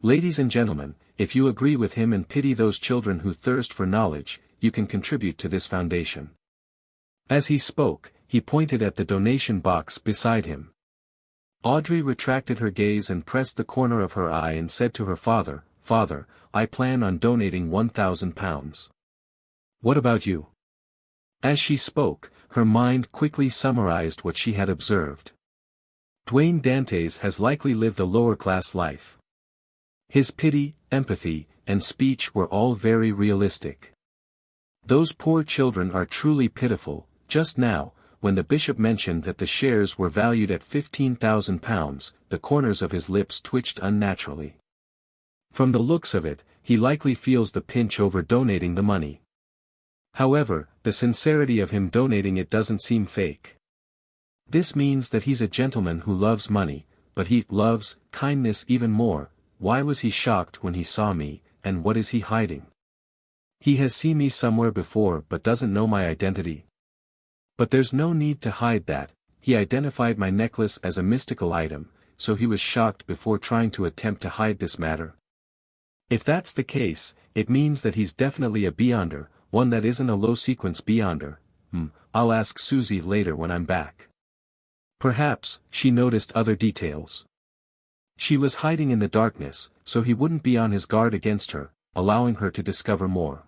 [SPEAKER 1] Ladies and gentlemen, if you agree with him and pity those children who thirst for knowledge, you can contribute to this foundation. As he spoke, he pointed at the donation box beside him. Audrey retracted her gaze and pressed the corner of her eye and said to her father, Father, I plan on donating £1,000. What about you? As she spoke, her mind quickly summarized what she had observed. Dwayne Dantes has likely lived a lower-class life. His pity, empathy, and speech were all very realistic. Those poor children are truly pitiful. Just now, when the bishop mentioned that the shares were valued at £15,000, the corners of his lips twitched unnaturally. From the looks of it, he likely feels the pinch over donating the money. However, the sincerity of him donating it doesn't seem fake. This means that he's a gentleman who loves money, but he loves kindness even more. Why was he shocked when he saw me, and what is he hiding? He has seen me somewhere before but doesn't know my identity. But there's no need to hide that. He identified my necklace as a mystical item, so he was shocked before trying to attempt to hide this matter. If that's the case, it means that he's definitely a beyonder, one that isn't a low-sequence beyonder. I'll ask Susie later when I'm back. Perhaps, she noticed other details. She was hiding in the darkness, so he wouldn't be on his guard against her, allowing her to discover more.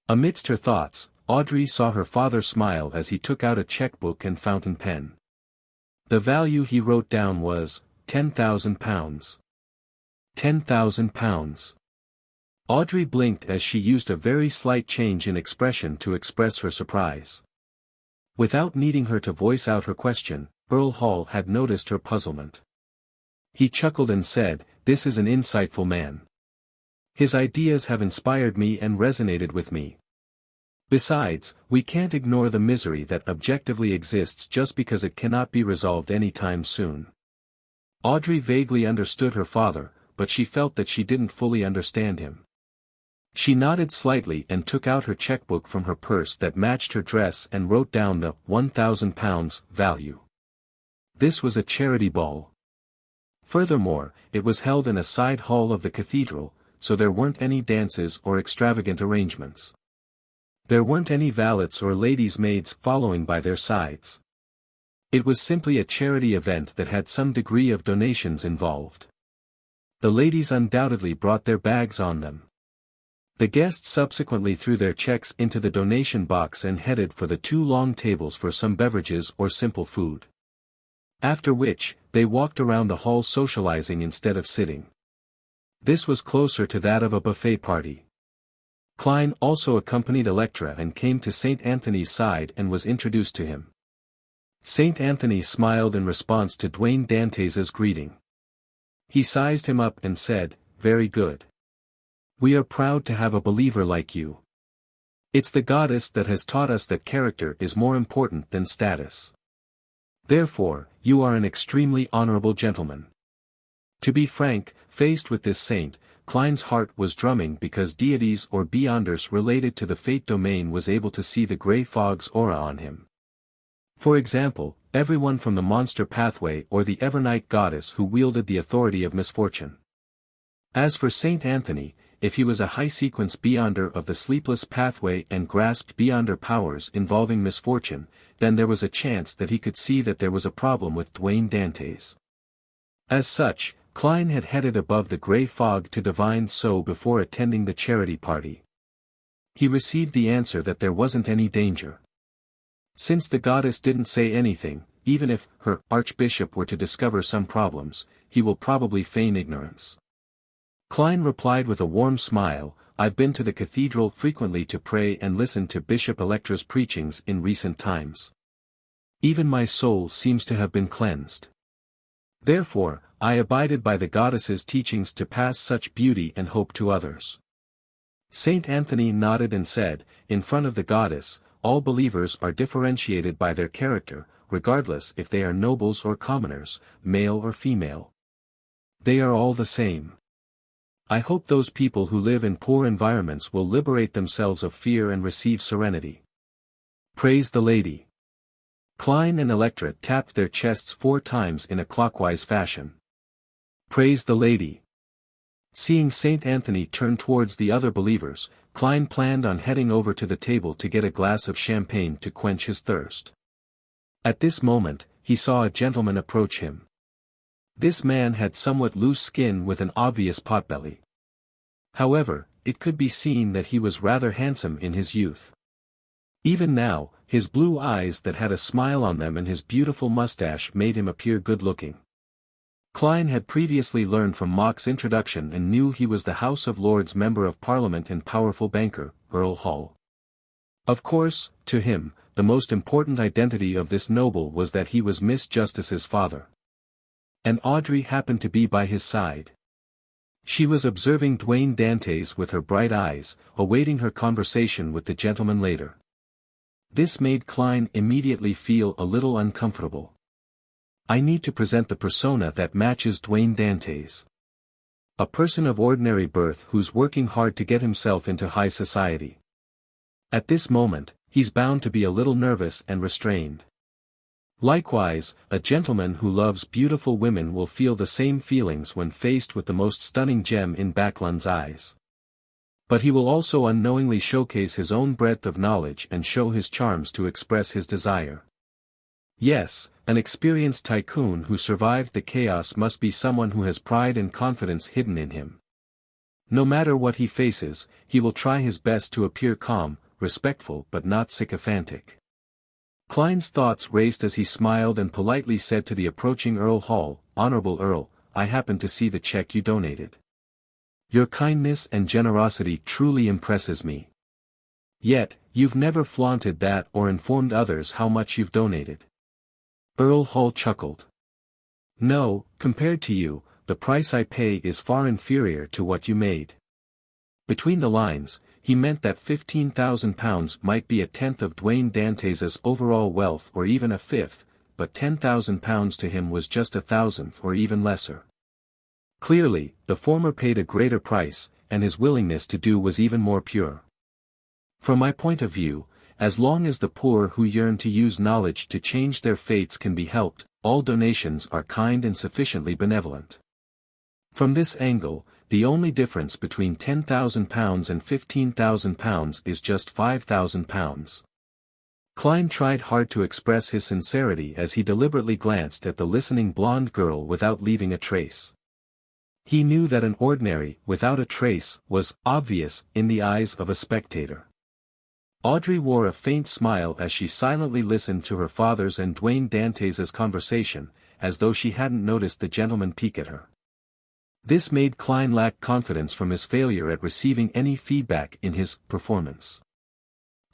[SPEAKER 1] Amidst her thoughts, Audrey saw her father smile as he took out a checkbook and fountain pen. The value he wrote down was £10,000. £10,000. Audrey blinked as she used a very slight change in expression to express her surprise. Without needing her to voice out her question, Earl Hall had noticed her puzzlement. He chuckled and said, "This is an insightful man. His ideas have inspired me and resonated with me. Besides, we can't ignore the misery that objectively exists just because it cannot be resolved anytime soon." Audrey vaguely understood her father, but she felt that she didn't fully understand him. She nodded slightly and took out her checkbook from her purse that matched her dress and wrote down the £1,000 value. This was a charity ball. Furthermore, it was held in a side hall of the cathedral, so there weren't any dances or extravagant arrangements. There weren't any valets or ladies' maids following by their sides. It was simply a charity event that had some degree of donations involved. The ladies undoubtedly brought their bags on them. The guests subsequently threw their checks into the donation box and headed for the two long tables for some beverages or simple food. After which, they walked around the hall socializing instead of sitting. This was closer to that of a buffet party. Klein also accompanied Electra and came to St. Anthony's side and was introduced to him. St. Anthony smiled in response to Dwayne Dantes' greeting. He sized him up and said, "Very good. We are proud to have a believer like you. It's the goddess that has taught us that character is more important than status. Therefore, you are an extremely honorable gentleman." To be frank, faced with this saint, Klein's heart was drumming because deities or beyonders related to the fate domain was able to see the gray fog's aura on him. For example, everyone from the monster pathway or the Evernight goddess who wielded the authority of misfortune. As for Saint Anthony, if he was a high-sequence beyonder of the sleepless pathway and grasped beyonder powers involving misfortune, then there was a chance that he could see that there was a problem with Dwayne Dantes. As such, Klein had headed above the gray fog to divine so before attending the charity party. He received the answer that there wasn't any danger. Since the goddess didn't say anything, even if her archbishop were to discover some problems, he will probably feign ignorance. Klein replied with a warm smile, "I've been to the cathedral frequently to pray and listen to Bishop Electra's preachings in recent times. Even my soul seems to have been cleansed. Therefore, I abided by the goddess's teachings to pass such beauty and hope to others." Saint Anthony nodded and said, "In front of the goddess, all believers are differentiated by their character, regardless if they are nobles or commoners, male or female. They are all the same. I hope those people who live in poor environments will liberate themselves of fear and receive serenity. Praise the Lady." Klein and Electra tapped their chests 4 times in a clockwise fashion. Praise the Lady. Seeing Saint Anthony turn towards the other believers, Klein planned on heading over to the table to get a glass of champagne to quench his thirst. At this moment, he saw a gentleman approach him. This man had somewhat loose skin with an obvious potbelly. However, it could be seen that he was rather handsome in his youth. Even now, his blue eyes that had a smile on them and his beautiful mustache made him appear good-looking. Klein had previously learned from Mock's introduction and knew he was the House of Lords Member of Parliament and powerful banker, Earl Hall. Of course, to him, the most important identity of this noble was that he was Miss Justice's father. And Audrey happened to be by his side. She was observing Dwayne Dantes with her bright eyes, awaiting her conversation with the gentleman later. This made Klein immediately feel a little uncomfortable. I need to present the persona that matches Dwayne Dantes. A person of ordinary birth who's working hard to get himself into high society. At this moment, he's bound to be a little nervous and restrained. Likewise, a gentleman who loves beautiful women will feel the same feelings when faced with the most stunning gem in Backlund's eyes. But he will also unknowingly showcase his own breadth of knowledge and show his charms to express his desire. Yes, an experienced tycoon who survived the chaos must be someone who has pride and confidence hidden in him. No matter what he faces, he will try his best to appear calm, respectful but not sycophantic. Klein's thoughts raced as he smiled and politely said to the approaching Earl Hall, "Honorable Earl, I happened to see the check you donated. Your kindness and generosity truly impresses me. Yet, you've never flaunted that or informed others how much you've donated." Earl Hall chuckled. "No, compared to you, the price I pay is far inferior to what you made." Between the lines, he meant that £15,000 might be a tenth of Dwayne Dantes' overall wealth or even a fifth, but £10,000 to him was just 1,000th or even lesser. Clearly, the former paid a greater price, and his willingness to do was even more pure. From my point of view, as long as the poor who yearn to use knowledge to change their fates can be helped, all donations are kind and sufficiently benevolent. From this angle, the only difference between £10,000 and £15,000 is just £5,000. Klein tried hard to express his sincerity as he deliberately glanced at the listening blonde girl without leaving a trace. He knew that an ordinary, without a trace, was obvious in the eyes of a spectator. Audrey wore a faint smile as she silently listened to her father's and Dwayne Dantes' conversation, as though she hadn't noticed the gentleman peek at her. This made Klein lack confidence from his failure at receiving any feedback in his performance.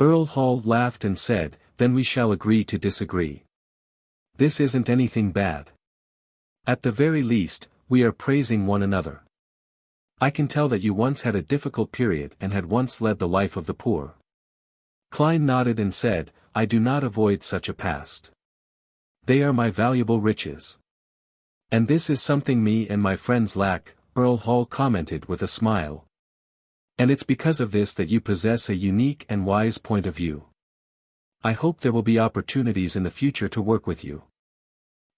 [SPEAKER 1] Earl Hall laughed and said, "Then we shall agree to disagree. This isn't anything bad. At the very least, we are praising one another. I can tell that you once had a difficult period and had once led the life of the poor." Klein nodded and said, "I do not avoid such a past. They are my valuable riches. And this is something me and my friends lack," Earl Hall commented with a smile. "And it's because of this that you possess a unique and wise point of view. I hope there will be opportunities in the future to work with you."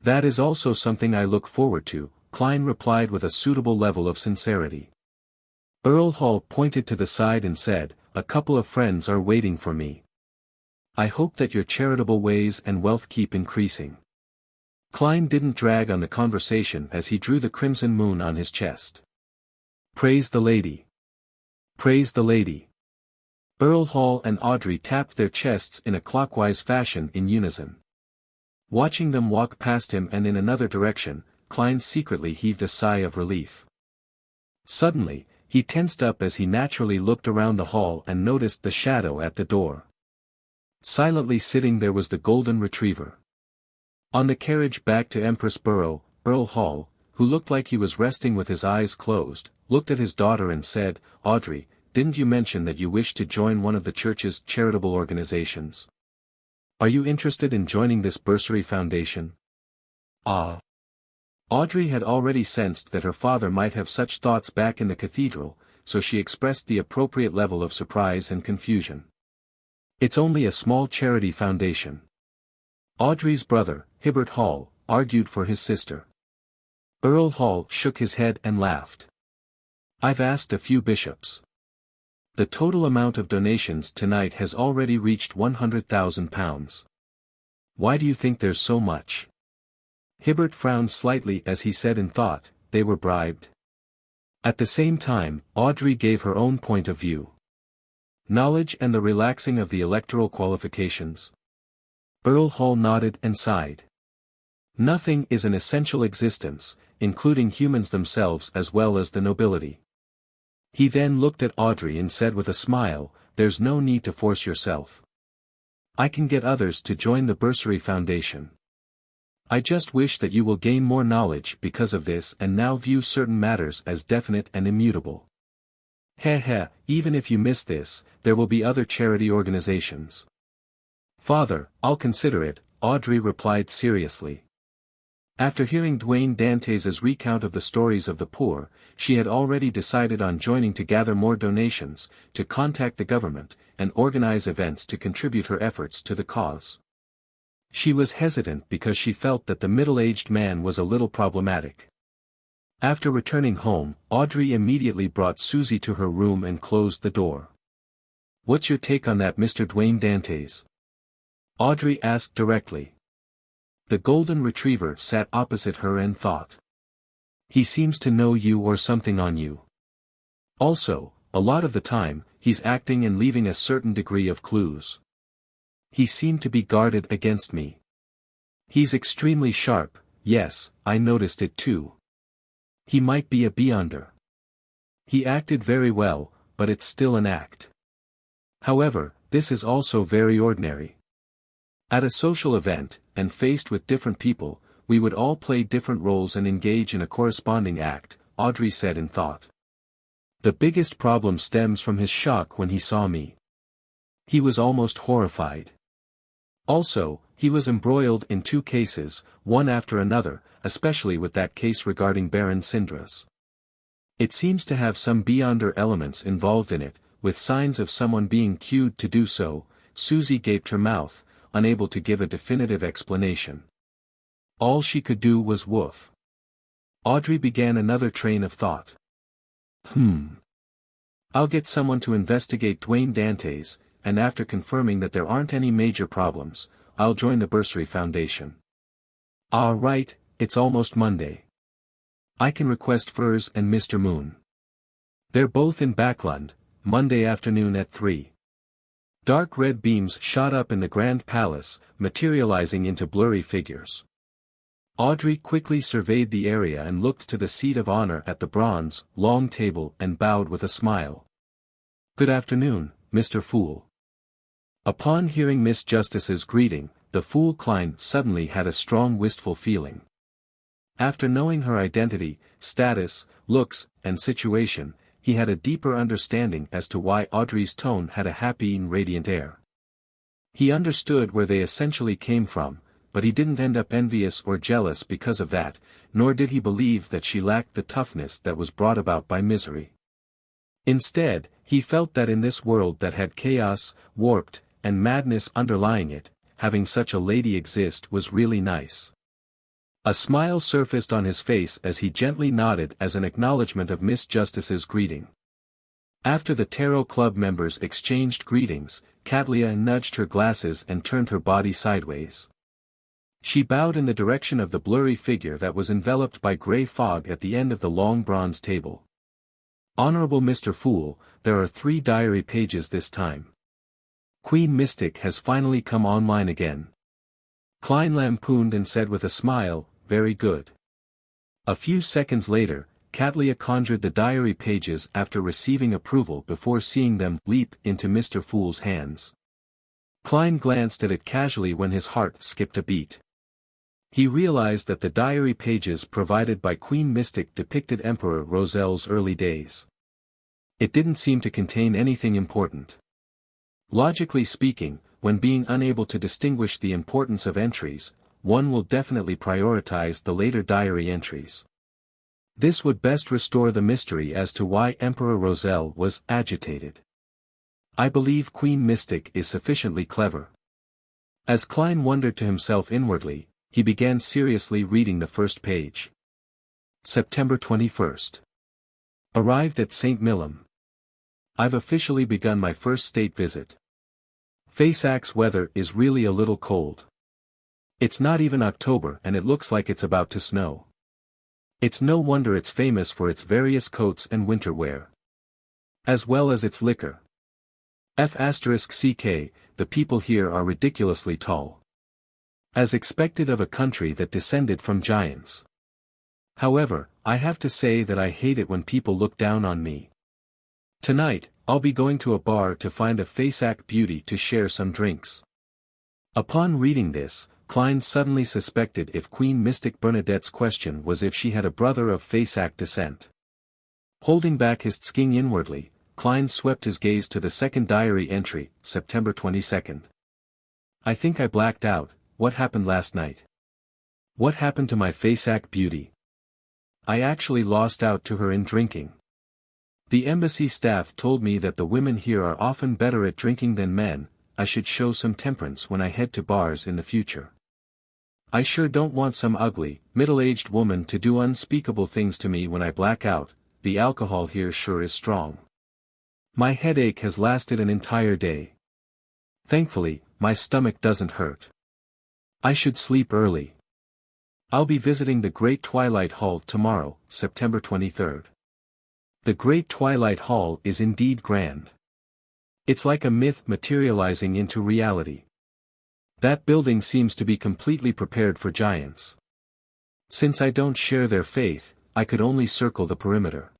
[SPEAKER 1] "That is also something I look forward to," Klein replied with a suitable level of sincerity. Earl Hall pointed to the side and said, "A couple of friends are waiting for me. I hope that your charitable ways and wealth keep increasing." Klein didn't drag on the conversation as he drew the crimson moon on his chest. "Praise the lady. Praise the lady." Earl Hall and Audrey tapped their chests in a clockwise fashion in unison. Watching them walk past him and in another direction, Klein secretly heaved a sigh of relief. Suddenly, he tensed up as he naturally looked around the hall and noticed the shadow at the door. Silently sitting there was the golden retriever. On the carriage back to Empress Borough, Earl Hall, who looked like he was resting with his eyes closed, looked at his daughter and said, "Audrey, didn't you mention that you wished to join one of the church's charitable organizations? Are you interested in joining this bursary foundation?" "Ah." Audrey had already sensed that her father might have such thoughts back in the cathedral, so she expressed the appropriate level of surprise and confusion. "It's only a small charity foundation." Audrey's brother, Hibbert Hall, argued for his sister. Earl Hall shook his head and laughed. "I've asked a few bishops. The total amount of donations tonight has already reached £100,000. Why do you think there's so much?" Hibbert frowned slightly as he said in thought, "They were bribed." At the same time, Audrey gave her own point of view. "Knowledge and the relaxing of the electoral qualifications." Earl Hall nodded and sighed. "Nothing is an essential existence, including humans themselves as well as the nobility." He then looked at Audrey and said with a smile, "There's no need to force yourself. I can get others to join the Bursary Foundation. I just wish that you will gain more knowledge because of this and now view certain matters as definite and immutable. Even if you miss this, there will be other charity organizations." "Father, I'll consider it," Audrey replied seriously. After hearing Dwayne Dantes' recount of the stories of the poor, she had already decided on joining to gather more donations, to contact the government, and organize events to contribute her efforts to the cause. She was hesitant because she felt that the middle-aged man was a little problematic. After returning home, Audrey immediately brought Susie to her room and closed the door. "What's your take on that Mr. Dwayne Dantes?" Audrey asked directly. The golden retriever sat opposite her and thought. "He seems to know you or something on you. Also, a lot of the time, he's acting and leaving a certain degree of clues. He seemed to be guarded against me. He's extremely sharp, yes, I noticed it too. He might be a beyonder. He acted very well, but it's still an act. However, this is also very ordinary. At a social event, and faced with different people, we would all play different roles and engage in a corresponding act," Audrey said in thought. "The biggest problem stems from his shock when he saw me. He was almost horrified. Also, he was embroiled in 2 cases, one after another, especially with that case regarding Baron Sindras. It seems to have some beyonder elements involved in it, with signs of someone being cued to do so." Susie gaped her mouth, unable to give a definitive explanation. All she could do was woof. Audrey began another train of thought. I'll get someone to investigate Dwayne Dantes, and after confirming that there aren't any major problems, I'll join the Bursary Foundation. Ah, right, it's almost Monday. I can request Furs and Mr. Moon. They're both in Backlund, Monday afternoon at 3. Dark red beams shot up in the Grand Palace, materializing into blurry figures. Audrey quickly surveyed the area and looked to the seat of honor at the bronze, long table and bowed with a smile. Good afternoon, Mr. Fool. Upon hearing Miss Justice's greeting, the Fool Klein suddenly had a strong wistful feeling. After knowing her identity, status, looks, and situation, he had a deeper understanding as to why Audrey's tone had a happy and radiant air. He understood where they essentially came from, but he didn't end up envious or jealous because of that, nor did he believe that she lacked the toughness that was brought about by misery. Instead, he felt that in this world that had chaos, warped, and madness underlying it, having such a lady exist was really nice. A smile surfaced on his face as he gently nodded as an acknowledgement of Miss Justice's greeting. After the Tarot Club members exchanged greetings, Katlia nudged her glasses and turned her body sideways. She bowed in the direction of the blurry figure that was enveloped by gray fog at the end of the long bronze table. Honorable Mr. Fool, there are 3 diary pages this time. Queen Mystic has finally come online again. Klein lampooned and said with a smile, very good. A few seconds later, Katlia conjured the diary pages after receiving approval before seeing them leap into Mr. Fool's hands. Klein glanced at it casually when his heart skipped a beat. He realized that the diary pages provided by Queen Mystic depicted Emperor Rosel's early days. It didn't seem to contain anything important. Logically speaking, when being unable to distinguish the importance of entries, one will definitely prioritize the later diary entries. This would best restore the mystery as to why Emperor Rosel was agitated. I believe Queen Mystic is sufficiently clever. As Klein wondered to himself inwardly, he began seriously reading the first page. September 21st. Arrived at St. Millom. I've officially begun my first state visit. Faysac's weather is really a little cold. It's not even October and it looks like it's about to snow. It's no wonder it's famous for its various coats and winter wear. As well as its liquor. *CK, the people here are ridiculously tall. As expected of a country that descended from giants. However, I have to say that I hate it when people look down on me. Tonight, I'll be going to a bar to find a Faysac beauty to share some drinks. Upon reading this, Klein suddenly suspected if Queen Mystic Bernadette's question was if she had a brother of Faysac descent. Holding back his tsking inwardly, Klein swept his gaze to the second diary entry, September 22nd. I think I blacked out. What happened last night? What happened to my Faysac beauty? I actually lost out to her in drinking. The embassy staff told me that the women here are often better at drinking than men. I should show some temperance when I head to bars in the future. I sure don't want some ugly, middle-aged woman to do unspeakable things to me when I black out. The alcohol here sure is strong. My headache has lasted an entire day. Thankfully, my stomach doesn't hurt. I should sleep early. I'll be visiting the Great Twilight Hall tomorrow, September 23rd. The Great Twilight Hall is indeed grand. It's like a myth materializing into reality. That building seems to be completely prepared for giants. Since I don't share their faith, I could only circle the perimeter.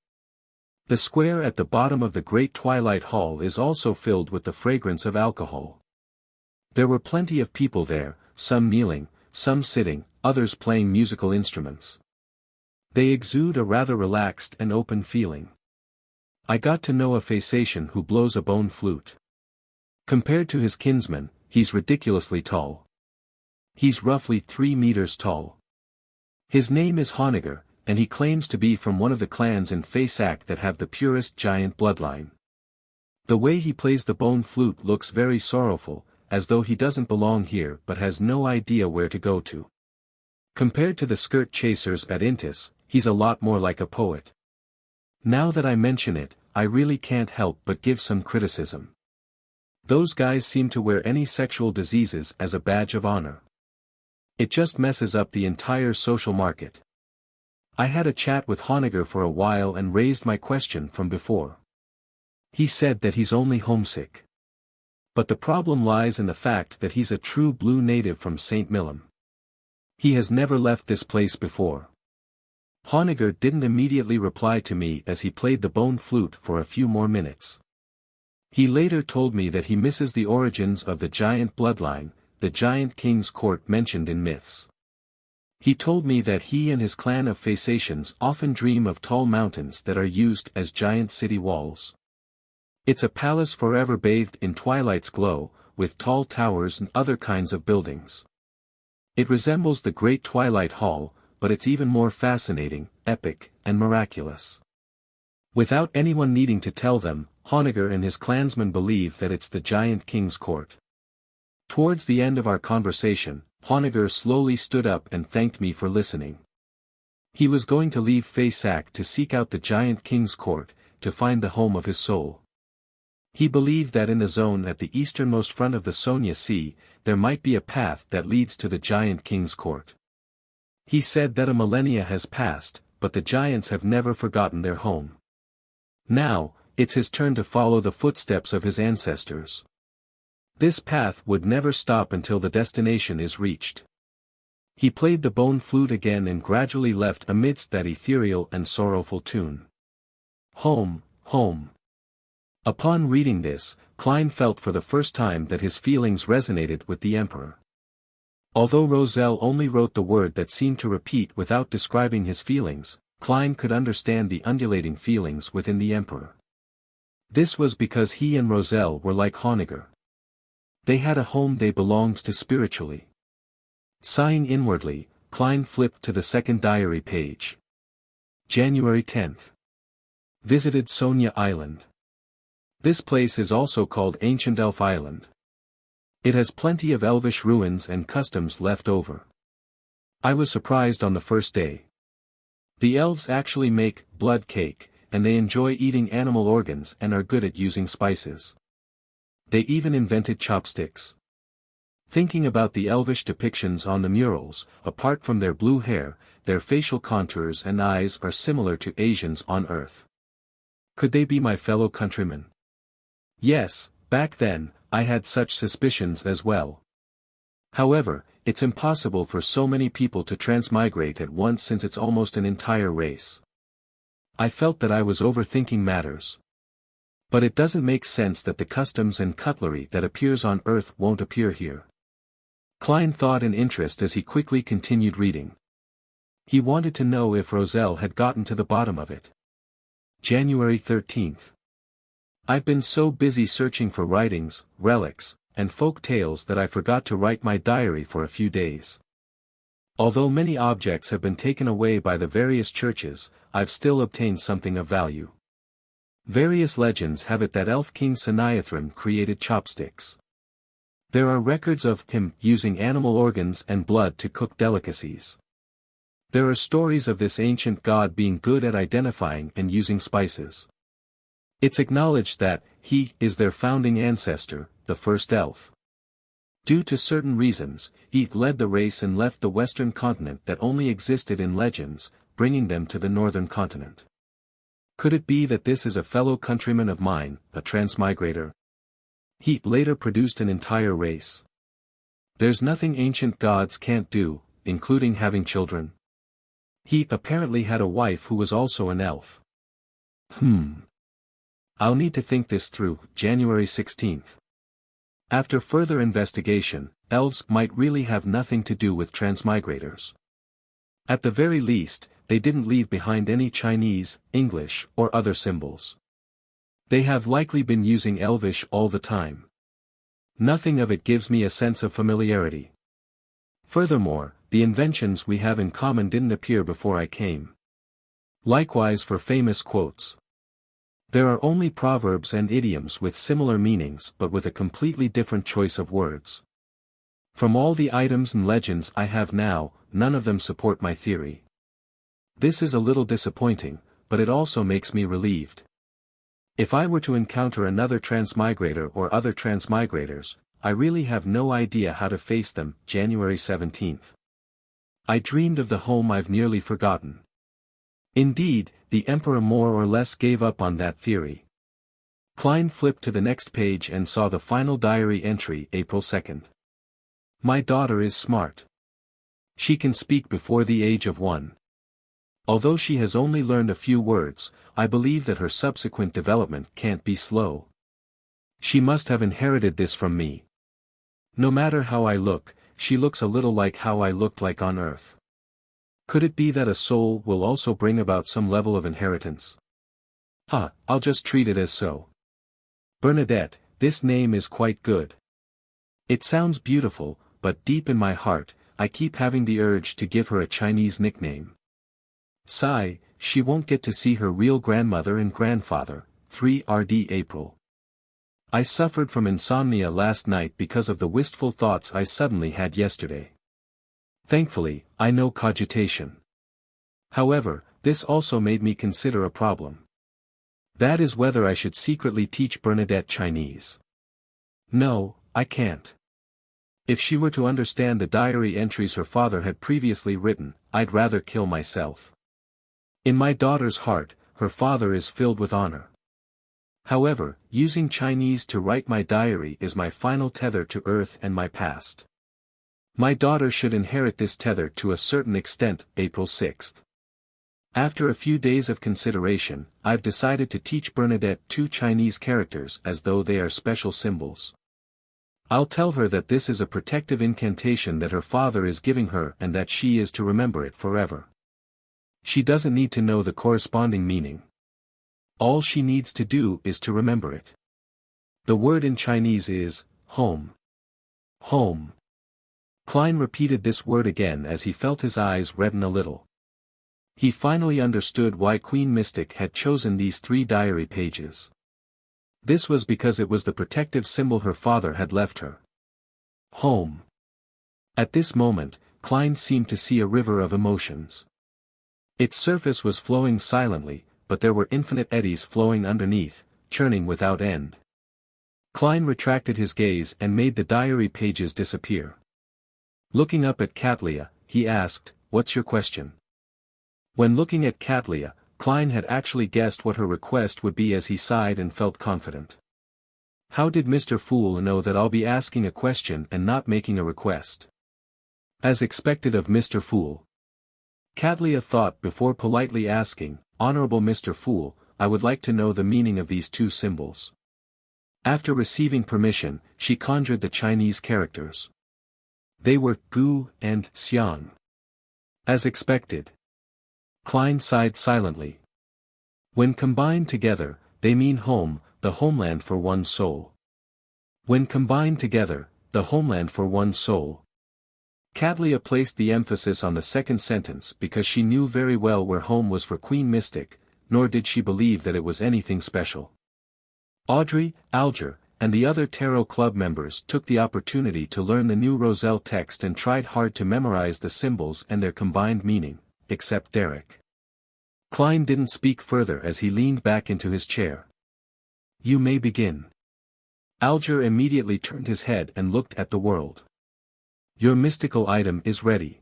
[SPEAKER 1] The square at the bottom of the Great Twilight Hall is also filled with the fragrance of alcohol. There were plenty of people there, some kneeling, some sitting, others playing musical instruments. They exude a rather relaxed and open feeling. I got to know a Faysatian who blows a bone flute. Compared to his kinsman, he's ridiculously tall. He's roughly 3 meters tall. His name is Honegger, and he claims to be from one of the clans in Faysac that have the purest giant bloodline. The way he plays the bone flute looks very sorrowful, as though he doesn't belong here but has no idea where to go to. Compared to the skirt chasers at Intis, he's a lot more like a poet. Now that I mention it, I really can't help but give some criticism. Those guys seem to wear any sexual diseases as a badge of honor. It just messes up the entire social market. I had a chat with Honegger for a while and raised my question from before. He said that he's only homesick. But the problem lies in the fact that he's a true blue native from St. Millom. He has never left this place before. Honegger didn't immediately reply to me as he played the bone flute for a few more minutes. He later told me that he misses the origins of the giant bloodline, the giant king's court mentioned in myths. He told me that he and his clan of Phasacians often dream of tall mountains that are used as giant city walls. It's a palace forever bathed in twilight's glow, with tall towers and other kinds of buildings. It resembles the Great Twilight Hall, but it's even more fascinating, epic, and miraculous. Without anyone needing to tell them, Honegger and his clansmen believe that it's the giant king's court. Towards the end of our conversation, Honegger slowly stood up and thanked me for listening. He was going to leave Phasac to seek out the giant king's court, to find the home of his soul. He believed that in the zone at the easternmost front of the Sonia Sea, there might be a path that leads to the giant king's court. He said that a millennia has passed, but the giants have never forgotten their home. Now, it's his turn to follow the footsteps of his ancestors. This path would never stop until the destination is reached. He played the bone flute again and gradually left amidst that ethereal and sorrowful tune. Home, home. Upon reading this, Klein felt for the first time that his feelings resonated with the emperor. Although Roselle only wrote the word that seemed to repeat without describing his feelings, Klein could understand the undulating feelings within the emperor. This was because he and Roselle were like Honegger. They had a home they belonged to spiritually. Sighing inwardly, Klein flipped to the second diary page. January 10th. Visited Sonia Island. This place is also called Ancient Elf Island. It has plenty of elvish ruins and customs left over. I was surprised on the first day. The elves actually make blood cake, and they enjoy eating animal organs and are good at using spices. They even invented chopsticks. Thinking about the elvish depictions on the murals, apart from their blue hair, their facial contours and eyes are similar to Asians on Earth. Could they be my fellow countrymen? Yes, back then, I had such suspicions as well. However, it's impossible for so many people to transmigrate at once since it's almost an entire race. I felt that I was overthinking matters. But it doesn't make sense that the customs and cutlery that appears on Earth won't appear here. Klein thought in interest as he quickly continued reading. He wanted to know if Roselle had gotten to the bottom of it. January 13th. I've been so busy searching for writings, relics, and folk tales that I forgot to write my diary for a few days. Although many objects have been taken away by the various churches, I've still obtained something of value. Various legends have it that Elf King Saniathrim created chopsticks. There are records of him using animal organs and blood to cook delicacies. There are stories of this ancient god being good at identifying and using spices. It's acknowledged that he is their founding ancestor, the first elf. Due to certain reasons, he led the race and left the western continent that only existed in legends, bringing them to the northern continent. Could it be that this is a fellow countryman of mine, a transmigrator? He later produced an entire race. There's nothing ancient gods can't do, including having children. He apparently had a wife who was also an elf. I'll need to think this through. January 16th. After further investigation, elves might really have nothing to do with transmigrators. At the very least, they didn't leave behind any Chinese, English, or other symbols. They have likely been using Elvish all the time. Nothing of it gives me a sense of familiarity. Furthermore, the inventions we have in common didn't appear before I came. Likewise for famous quotes. There are only proverbs and idioms with similar meanings but with a completely different choice of words. From all the items and legends I have now, none of them support my theory. This is a little disappointing, but it also makes me relieved. If I were to encounter another transmigrator or other transmigrators, I really have no idea how to face them. January 17th. I dreamed of the home I've nearly forgotten. Indeed, the Emperor more or less gave up on that theory. Klein flipped to the next page and saw the final diary entry, April 2nd. My daughter is smart. She can speak before the age of 1. Although she has only learned a few words, I believe that her subsequent development can't be slow. She must have inherited this from me. No matter how I look, she looks a little like how I looked like on Earth. Could it be that a soul will also bring about some level of inheritance? I'll just treat it as so. Bernadette, this name is quite good. It sounds beautiful, but deep in my heart, I keep having the urge to give her a Chinese nickname. Sigh, she won't get to see her real grandmother and grandfather. 3rd April. I suffered from insomnia last night because of the wistful thoughts I suddenly had yesterday. Thankfully, I know cogitation. However, this also made me consider a problem. That is whether I should secretly teach Bernadette Chinese. No, I can't. If she were to understand the diary entries her father had previously written, I'd rather kill myself. In my daughter's heart, her father is filled with honor. However, using Chinese to write my diary is my final tether to Earth and my past. My daughter should inherit this tether to a certain extent. April 6th. After a few days of consideration, I've decided to teach Bernadette 2 Chinese characters as though they are special symbols. I'll tell her that this is a protective incantation that her father is giving her and that she is to remember it forever. She doesn't need to know the corresponding meaning. All she needs to do is to remember it. The word in Chinese is, home. Home. Klein repeated this word again as he felt his eyes redden a little. He finally understood why Queen Mystic had chosen these 3 diary pages. This was because it was the protective symbol her father had left her. Home. At this moment, Klein seemed to see a river of emotions. Its surface was flowing silently, but there were infinite eddies flowing underneath, churning without end. Klein retracted his gaze and made the diary pages disappear. Looking up at Katlia, he asked, "What's your question?" When looking at Katlia, Klein had actually guessed what her request would be as he sighed and felt confident. How did Mr. Fool know that I'll be asking a question and not making a request? As expected of Mr. Fool. Katlia thought before politely asking, "Honorable Mr. Fool, I would like to know the meaning of these 2 symbols." After receiving permission, she conjured the Chinese characters. They were Gu and Xiang. As expected. Klein sighed silently. When combined together, they mean home, the homeland for one soul. When combined together, the homeland for one soul. Katlia placed the emphasis on the second sentence because she knew very well where home was for Queen Mystic, nor did she believe that it was anything special. Audrey, Alger, and the other Tarot Club members took the opportunity to learn the new Roselle text and tried hard to memorize the symbols and their combined meaning, except Derek. Klein didn't speak further as he leaned back into his chair. "You may begin." Alger immediately turned his head and looked at the world. "Your mystical item is ready.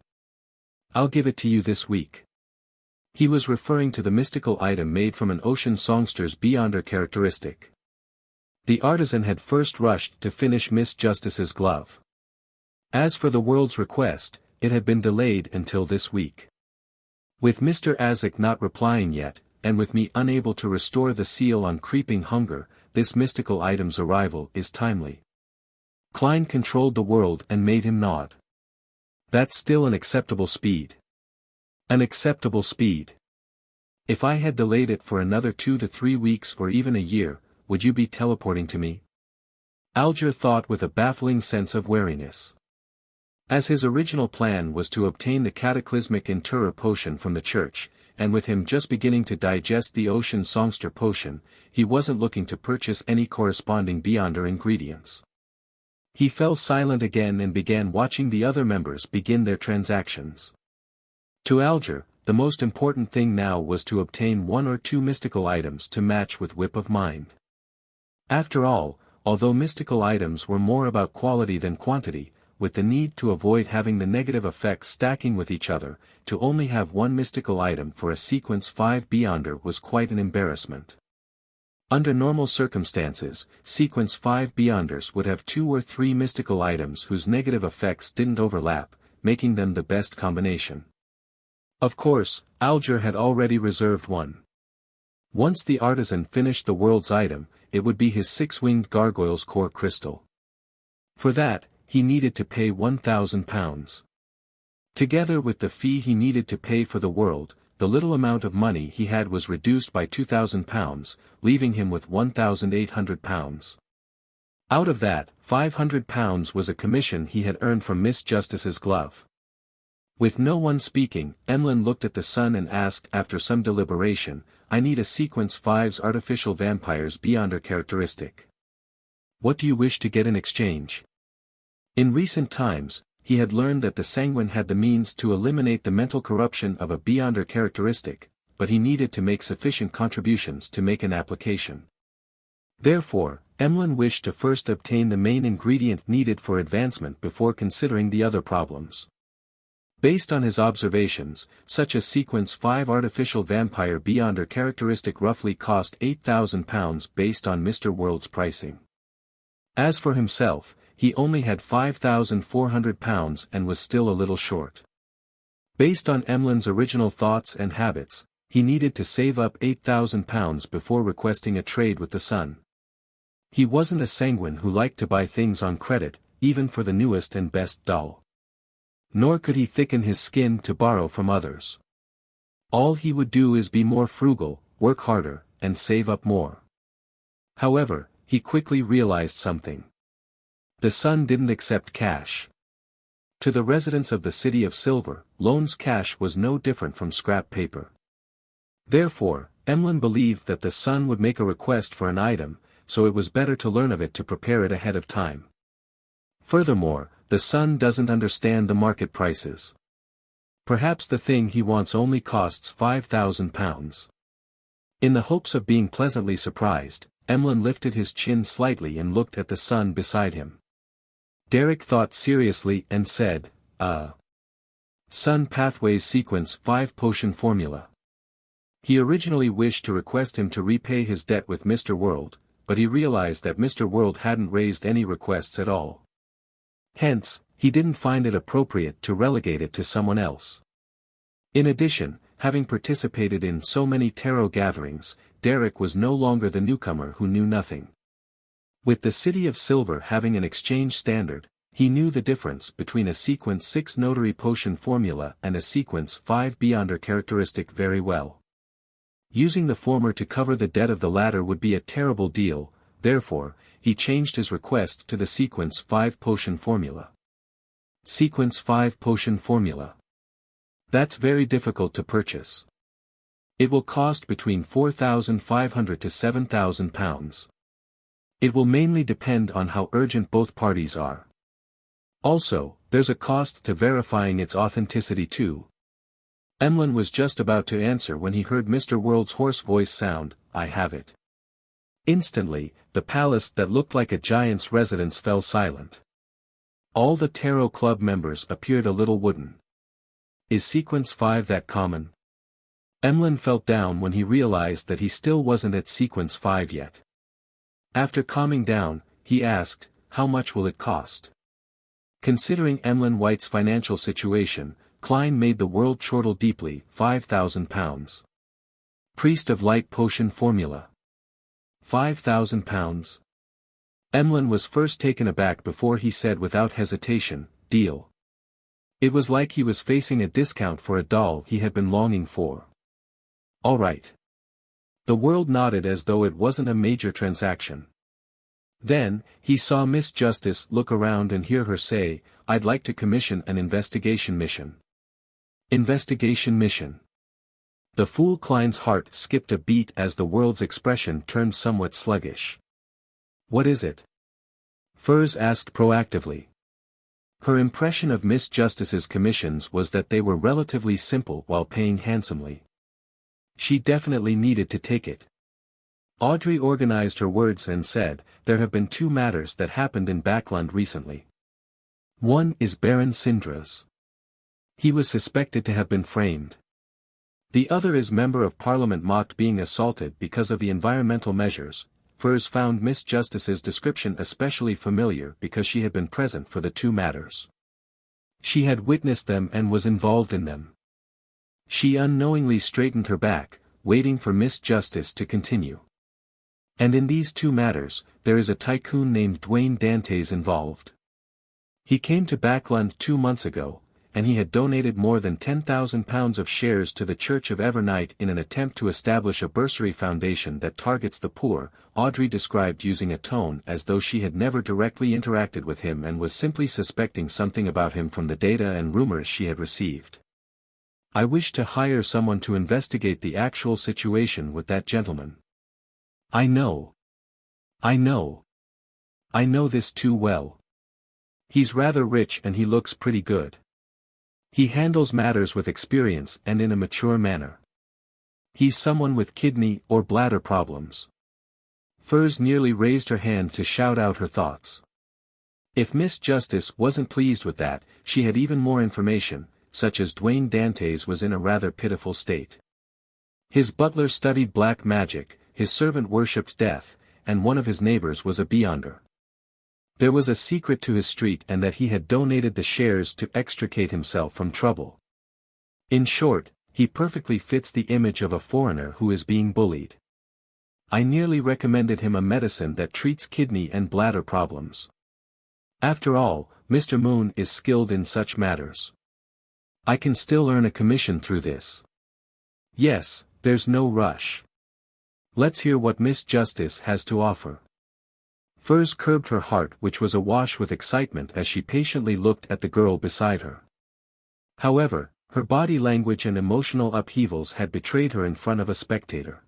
[SPEAKER 1] I'll give it to you this week." He was referring to the mystical item made from an ocean songster's Beyonder characteristic. The artisan had first rushed to finish Miss Justice's glove. As for the world's request, it had been delayed until this week. With Mr. Azek not replying yet, and with me unable to restore the seal on creeping hunger, this mystical item's arrival is timely. Klein controlled the world and made him nod. That's still an acceptable speed. An acceptable speed. If I had delayed it for another 2 to 3 weeks or even a year, would you be teleporting to me? Alger thought with a baffling sense of wariness. As his original plan was to obtain the cataclysmic Intura potion from the church, and with him just beginning to digest the ocean songster potion, he wasn't looking to purchase any corresponding Beyonder ingredients. He fell silent again and began watching the other members begin their transactions. To Alger, the most important thing now was to obtain 1 or 2 mystical items to match with Whip of Mind. After all, although mystical items were more about quality than quantity, with the need to avoid having the negative effects stacking with each other, to only have 1 mystical item for a sequence 5 Beyonder was quite an embarrassment. Under normal circumstances, sequence 5 Beyonders would have 2 or 3 mystical items whose negative effects didn't overlap, making them the best combination. Of course, Alger had already reserved one. Once the artisan finished the world's item, it would be his 6-winged gargoyle's core crystal. For that, he needed to pay 1,000 pounds. Together with the fee he needed to pay for the world, the little amount of money he had was reduced by 2,000 pounds, leaving him with 1,800 pounds. Out of that, 500 pounds was a commission he had earned from Miss Justice's glove. With no one speaking, Emlyn looked at the sun and asked after some deliberation, I need a sequence 5's artificial vampires Beyonder characteristic. What do you wish to get in exchange? In recent times, he had learned that the Sanguine had the means to eliminate the mental corruption of a Beyonder characteristic, but he needed to make sufficient contributions to make an application. Therefore, Emlyn wished to first obtain the main ingredient needed for advancement before considering the other problems. Based on his observations, such a sequence 5 artificial vampire Beyonder characteristic roughly cost 8,000 pounds based on Mr. World's pricing. As for himself, he only had 5,400 pounds and was still a little short. Based on Emlyn's original thoughts and habits, he needed to save up 8,000 pounds before requesting a trade with the sun. He wasn't a sanguine who liked to buy things on credit, even for the newest and best doll. Nor could he thicken his skin to borrow from others. All he would do is be more frugal, work harder, and save up more. However, he quickly realized something. The sun didn't accept cash. To the residents of the City of Silver, loans cash was no different from scrap paper. Therefore, Emlyn believed that the sun would make a request for an item, so it was better to learn of it to prepare it ahead of time. Furthermore, the sun doesn't understand the market prices. Perhaps the thing he wants only costs 5,000 pounds. In the hopes of being pleasantly surprised, Emlyn lifted his chin slightly and looked at the sun beside him. Derek thought seriously and said, Sun Pathways Sequence 5 Potion Formula. He originally wished to request him to repay his debt with Mr. World, but he realized that Mr. World hadn't raised any requests at all. Hence, he didn't find it appropriate to relegate it to someone else. In addition, having participated in so many tarot gatherings, Derek was no longer the newcomer who knew nothing. With the City of Silver having an exchange standard, he knew the difference between a Sequence 6 Notary Potion Formula and a Sequence 5 Beyonder characteristic very well. Using the former to cover the debt of the latter would be a terrible deal, therefore, he changed his request to the Sequence 5 Potion Formula. Sequence 5 Potion Formula. That's very difficult to purchase. It will cost between 4,500 to 7,000 pounds. It will mainly depend on how urgent both parties are. Also, there's a cost to verifying its authenticity too. Emlyn was just about to answer when he heard Mr. World's hoarse voice sound, I have it. Instantly, the palace that looked like a giant's residence fell silent. All the Tarot Club members appeared a little wooden. Is Sequence 5 that common? Emlyn felt down when he realized that he still wasn't at Sequence 5 yet. After calming down, he asked, how much will it cost? Considering Emlyn White's financial situation, Klein made the world chortle deeply, 5,000 pounds. Priest of Light Potion Formula. 5,000 pounds. Emlyn was first taken aback before he said without hesitation, deal. It was like he was facing a discount for a doll he had been longing for. All right. The world nodded as though it wasn't a major transaction. Then, he saw Miss Justice look around and hear her say, I'd like to commission an investigation mission. Investigation mission. The fool Klein's heart skipped a beat as the world's expression turned somewhat sluggish. What is it? Furs asked proactively. Her impression of Miss Justice's commissions was that they were relatively simple while paying handsomely. She definitely needed to take it. Audrey organized her words and said, "There have been two matters that happened in Backlund recently. One is Baron Sindras. He was suspected to have been framed. The other is Member of Parliament mocked being assaulted because of the environmental measures." Furs found Miss Justice's description especially familiar because she had been present for the two matters. She had witnessed them and was involved in them. She unknowingly straightened her back, waiting for Miss Justice to continue. "And in these two matters, there is a tycoon named Dwayne Dantes involved. He came to Backlund 2 months ago, and he had donated more than £10,000 of shares to the Church of Evernight in an attempt to establish a bursary foundation that targets the poor," Audrey described using a tone as though she had never directly interacted with him and was simply suspecting something about him from the data and rumors she had received. "I wish to hire someone to investigate the actual situation with that gentleman. I know this too well. He's rather rich and he looks pretty good. He handles matters with experience and in a mature manner. He's someone with kidney or bladder problems." Furs nearly raised her hand to shout out her thoughts. If Miss Justice wasn't pleased with that, she had even more information, such as Dwayne Dantes was in a rather pitiful state. His butler studied black magic, his servant worshipped death, and one of his neighbors was a beyonder. There was a secret to his street and that he had donated the shares to extricate himself from trouble. In short, he perfectly fits the image of a foreigner who is being bullied. I nearly recommended him a medicine that treats kidney and bladder problems. After all, Mr. Moon is skilled in such matters. I can still earn a commission through this. Yes, there's no rush. Let's hear what Miss Justice has to offer." Furs curbed her heart, which was awash with excitement as she patiently looked at the girl beside her. However, her body language and emotional upheavals had betrayed her in front of a spectator.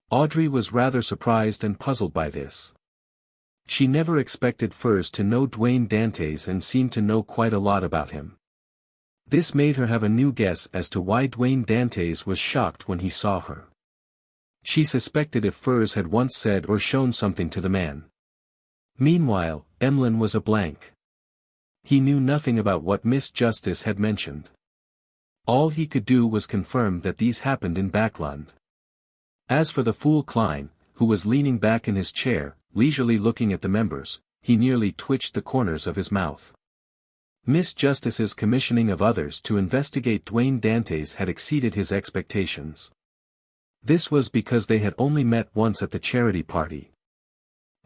[SPEAKER 1] Audrey was rather surprised and puzzled by this. She never expected Furs to know Dwayne Dantes and seemed to know quite a lot about him. This made her have a new guess as to why Dwayne Dantes was shocked when he saw her. She suspected if Furs had once said or shown something to the man. Meanwhile, Emlyn was a blank. He knew nothing about what Miss Justice had mentioned. All he could do was confirm that these happened in Backlund. As for the fool Klein, who was leaning back in his chair, leisurely looking at the members, he nearly twitched the corners of his mouth. Miss Justice's commissioning of others to investigate Dwayne Dantes had exceeded his expectations. This was because they had only met once at the charity party.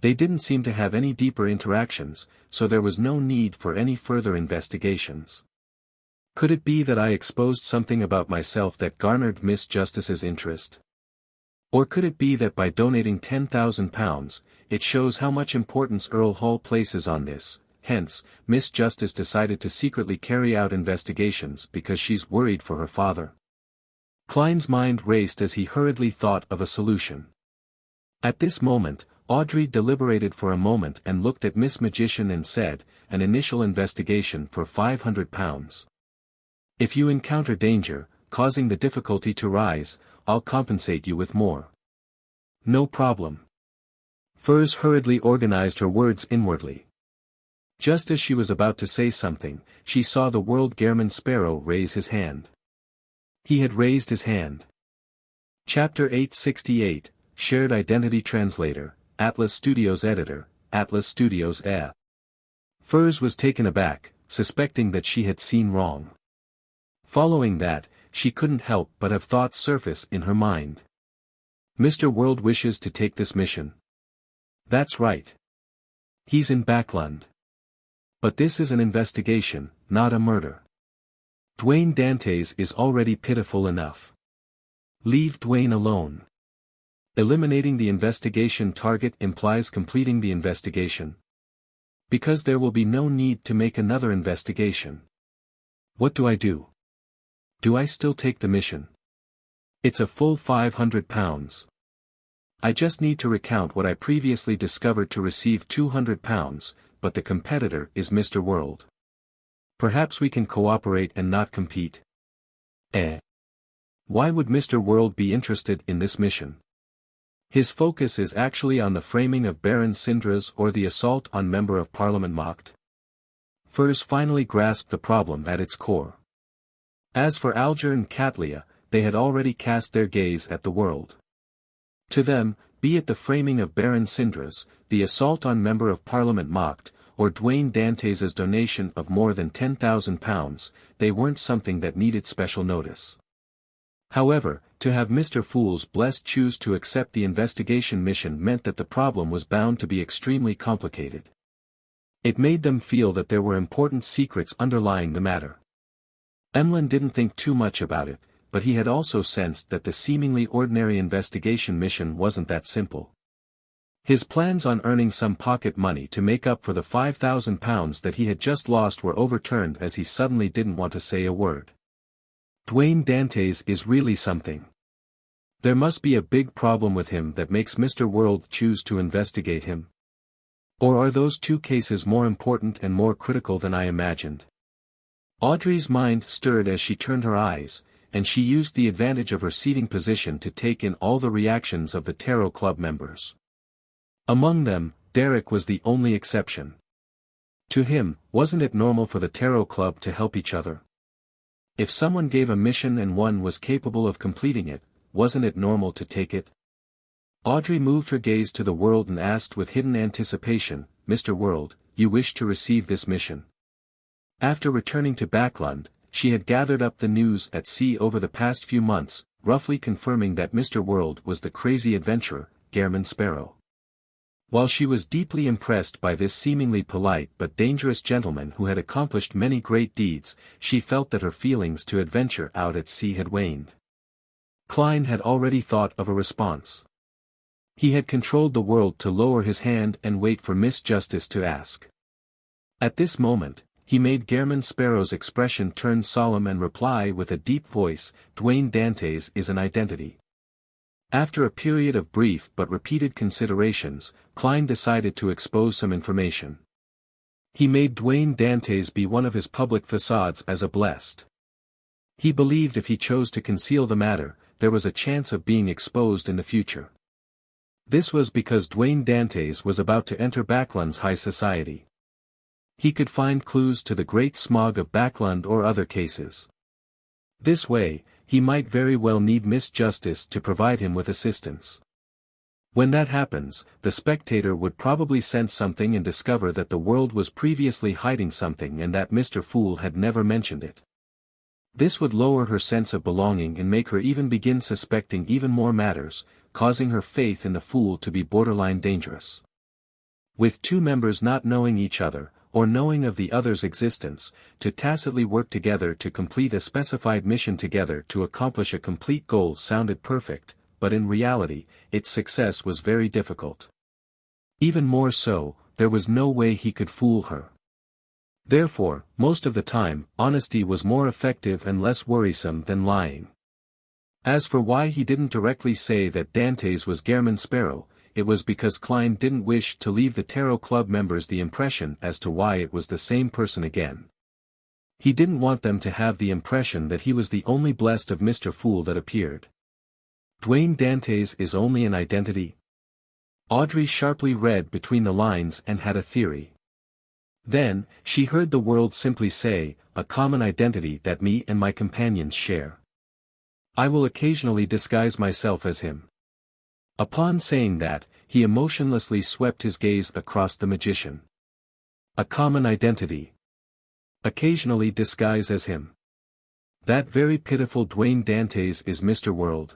[SPEAKER 1] They didn't seem to have any deeper interactions, so there was no need for any further investigations. Could it be that I exposed something about myself that garnered Miss Justice's interest? Or could it be that by donating £10,000, it shows how much importance Earl Hall places on this? Hence, Miss Justice decided to secretly carry out investigations because she's worried for her father. Klein's mind raced as he hurriedly thought of a solution. At this moment, Audrey deliberated for a moment and looked at Miss Magician and said, "An initial investigation for £500. If you encounter danger, causing the difficulty to rise, I'll compensate you with more." "No problem." Furs hurriedly organized her words inwardly. Just as she was about to say something, she saw the World Gairman Sparrow raise his hand. He had raised his hand. Chapter 868, Shared Identity Translator, Atlas Studios Editor, Atlas Studios Furs was taken aback, suspecting that she had seen wrong. Following that, she couldn't help but have thoughts surface in her mind. Mr. World wishes to take this mission. That's right. He's in Backlund. But this is an investigation, not a murder. Dwayne Dantes is already pitiful enough. Leave Dwayne alone. Eliminating the investigation target implies completing the investigation. Because there will be no need to make another investigation. What do I do? Do I still take the mission? It's a full £500. I just need to recount what I previously discovered to receive £200, but the competitor is Mr. World. Perhaps we can cooperate and not compete. Why would Mr. World be interested in this mission? His focus is actually on the framing of Baron Syndra's or the assault on Member of Parliament mocked. Furs finally grasped the problem at its core. As for Alger and Catlia, they had already cast their gaze at the world. To them, be it the framing of Baron Syndra's, the assault on Member of Parliament mocked, or Dwayne Dantes' donation of more than £10,000, they weren't something that needed special notice. However, to have Mr. Fool's Blessed choose to accept the investigation mission meant that the problem was bound to be extremely complicated. It made them feel that there were important secrets underlying the matter. Emlyn didn't think too much about it, but he had also sensed that the seemingly ordinary investigation mission wasn't that simple. His plans on earning some pocket money to make up for the £5,000 that he had just lost were overturned as he suddenly didn't want to say a word. Dwayne Dantes is really something. There must be a big problem with him that makes Mr. World choose to investigate him. Or are those two cases more important and more critical than I imagined? Audrey's mind stirred as she turned her eyes, and she used the advantage of her seating position to take in all the reactions of the Tarot Club members. Among them, Derek was the only exception. To him, wasn't it normal for the Tarot Club to help each other? If someone gave a mission and one was capable of completing it, wasn't it normal to take it? Audrey moved her gaze to the world and asked with hidden anticipation, "Mr. World, you wish to receive this mission?" After returning to Backlund, she had gathered up the news at sea over the past few months, roughly confirming that Mr. World was the crazy adventurer, Gairman Sparrow. While she was deeply impressed by this seemingly polite but dangerous gentleman who had accomplished many great deeds, she felt that her feelings to adventure out at sea had waned. Klein had already thought of a response. He had controlled the world to lower his hand and wait for Miss Justice to ask. At this moment, he made Gairman Sparrow's expression turn solemn and reply with a deep voice, "Dwayne Dantes is an identity." After a period of brief but repeated considerations, Klein decided to expose some information. He made Dwayne Dantes be one of his public facades as a blessed. He believed if he chose to conceal the matter, there was a chance of being exposed in the future. This was because Dwayne Dantes was about to enter Backlund's high society. He could find clues to the great smog of Backlund or other cases. This way, he might very well need Miss Justice to provide him with assistance. When that happens, the spectator would probably sense something and discover that the world was previously hiding something and that Mr. Fool had never mentioned it. This would lower her sense of belonging and make her even begin suspecting even more matters, causing her faith in the Fool to be borderline dangerous. With two members not knowing each other, or knowing of the other's existence, to tacitly work together to complete a specified mission together to accomplish a complete goal sounded perfect, but in reality, its success was very difficult. Even more so, there was no way he could fool her. Therefore, most of the time, honesty was more effective and less worrisome than lying. As for why he didn't directly say that Dantes was Gairman Sparrow, it was because Klein didn't wish to leave the Tarot Club members the impression as to why it was the same person again. He didn't want them to have the impression that he was the only blessed of Mr. Fool that appeared. Dwayne Dantes is only an identity? Audrey sharply read between the lines and had a theory. Then, she heard the world simply say, "A common identity that me and my companions share. I will occasionally disguise myself as him." Upon saying that, he emotionlessly swept his gaze across the magician. A common identity. Occasionally disguise as him. That very pitiful Dwayne Dantes is Mr. World.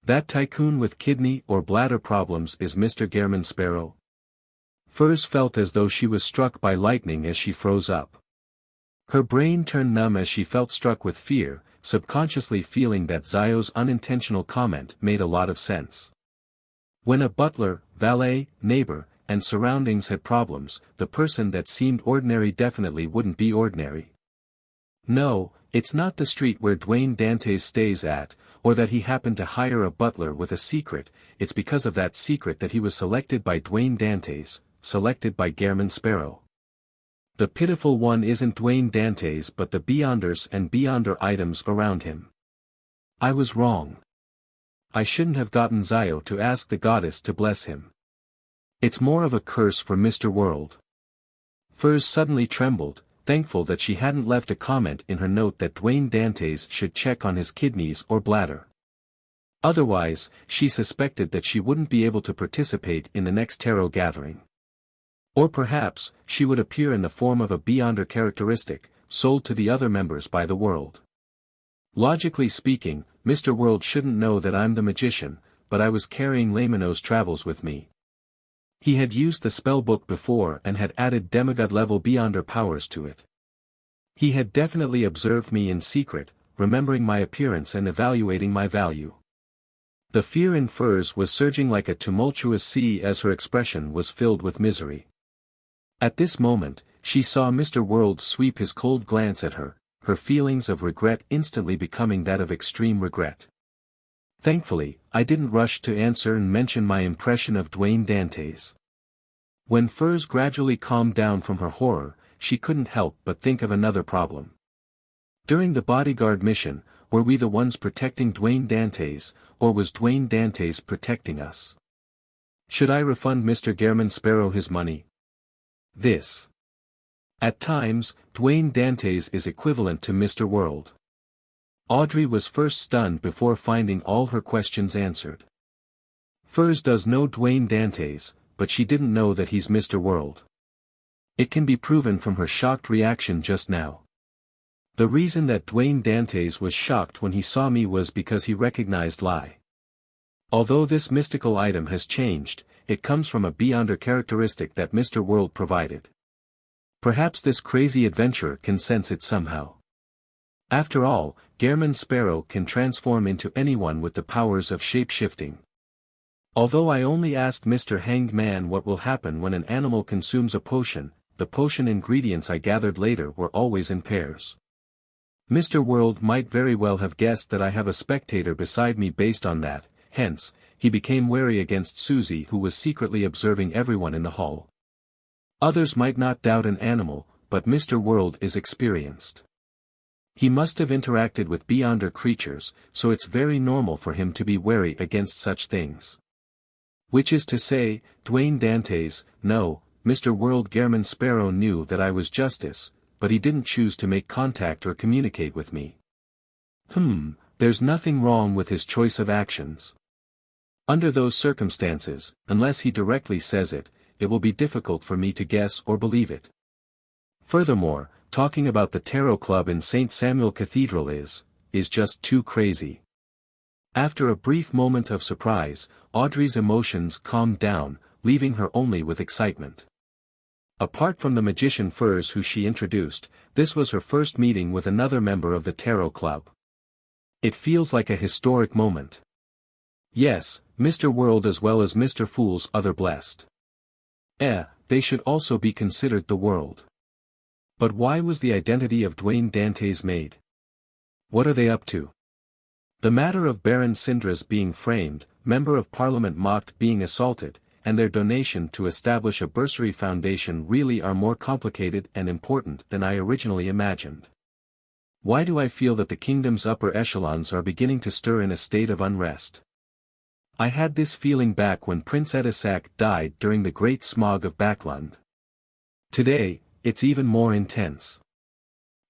[SPEAKER 1] That tycoon with kidney or bladder problems is Mr. Gairman Sparrow. Furs felt as though she was struck by lightning as she froze up. Her brain turned numb as she felt struck with fear, subconsciously feeling that Zio's unintentional comment made a lot of sense. When a butler, valet, neighbor, and surroundings had problems, the person that seemed ordinary definitely wouldn't be ordinary. No, it's not the street where Dwayne Dantes stays at, or that he happened to hire a butler with a secret, it's because of that secret that he was selected by Dwayne Dantes, selected by Gairman Sparrow. The pitiful one isn't Dwayne Dantes but the Beyonders and Beyonder items around him. I was wrong. I shouldn't have gotten Zio to ask the goddess to bless him. It's more of a curse for Mr. World. Furs suddenly trembled, thankful that she hadn't left a comment in her note that Dwayne Dantes should check on his kidneys or bladder. Otherwise, she suspected that she wouldn't be able to participate in the next tarot gathering. Or perhaps, she would appear in the form of a Beyonder characteristic, sold to the other members by the World. Logically speaking, Mr. World shouldn't know that I'm the magician, but I was carrying Lamino's travels with me. He had used the spellbook before and had added demigod-level Beyonder powers to it. He had definitely observed me in secret, remembering my appearance and evaluating my value. The fear in Furs was surging like a tumultuous sea as her expression was filled with misery. At this moment, she saw Mr. World sweep his cold glance at her, her feelings of regret instantly becoming that of extreme regret. Thankfully, I didn't rush to answer and mention my impression of Dwayne Dantes. When Furs gradually calmed down from her horror, she couldn't help but think of another problem. During the bodyguard mission, were we the ones protecting Dwayne Dantes, or was Dwayne Dantes protecting us? Should I refund Mr. Gehrman Sparrow his money? This. At times, Dwayne Dantes is equivalent to Mr. World. Audrey was first stunned before finding all her questions answered. Furs does know Dwayne Dantes, but she didn't know that he's Mr. World. It can be proven from her shocked reaction just now. The reason that Dwayne Dantes was shocked when he saw me was because he recognized Lai. Although this mystical item has changed, it comes from a Beyonder characteristic that Mr. World provided. Perhaps this crazy adventurer can sense it somehow. After all, Gehrman Sparrow can transform into anyone with the powers of shape-shifting. Although I only asked Mr. Hanged Man what will happen when an animal consumes a potion, the potion ingredients I gathered later were always in pairs. Mr. World might very well have guessed that I have a spectator beside me based on that, hence, he became wary against Susie who was secretly observing everyone in the hall. Others might not doubt an animal, but Mr. World is experienced. He must have interacted with Beyonder creatures, so it's very normal for him to be wary against such things. Which is to say, Dwayne Dantes, no, Mr. World Gehrman Sparrow knew that I was Justice, but he didn't choose to make contact or communicate with me. There's nothing wrong with his choice of actions. Under those circumstances, unless he directly says it, it will be difficult for me to guess or believe it. Furthermore, talking about the Tarot Club in St. Samuel Cathedral is just too crazy. After a brief moment of surprise, Audrey's emotions calmed down, leaving her only with excitement. Apart from the magician Furs who she introduced, this was her first meeting with another member of the Tarot Club. It feels like a historic moment. Yes, Mr. World as well as Mr. Fool's other blessed. They should also be considered the World. But why was the identity of Dwayne Dantes made? What are they up to? The matter of Baron Syndra's being framed, Member of Parliament mocked being assaulted, and their donation to establish a bursary foundation really are more complicated and important than I originally imagined. Why do I feel that the kingdom's upper echelons are beginning to stir in a state of unrest? I had this feeling back when Prince Edisac died during the Great Smog of Backland. Today, it's even more intense.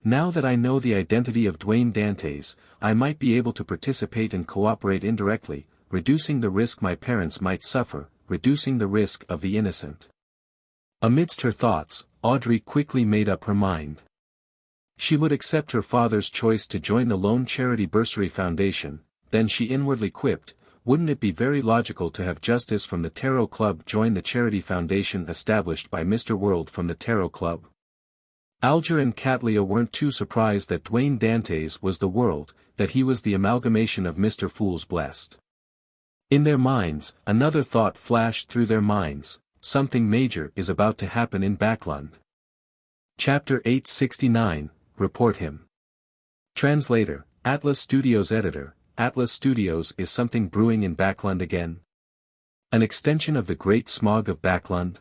[SPEAKER 1] Now that I know the identity of Dwayne Dantes, I might be able to participate and cooperate indirectly, reducing the risk my parents might suffer, reducing the risk of the innocent. Amidst her thoughts, Audrey quickly made up her mind. She would accept her father's choice to join the Lone Charity Bursary Foundation, then she inwardly quipped, wouldn't it be very logical to have Justice from the Tarot Club join the charity foundation established by Mr. World from the Tarot Club? Alger and Catlia weren't too surprised that Dwayne Dantes was the World, that he was the amalgamation of Mr. Fool's blessed. In their minds, another thought flashed through their minds, something major is about to happen in Backland. Chapter 869, Report Him. Translator, Atlas Studios Editor, Atlas Studios is something brewing in Backland again? An extension of the Great Smog of Backland?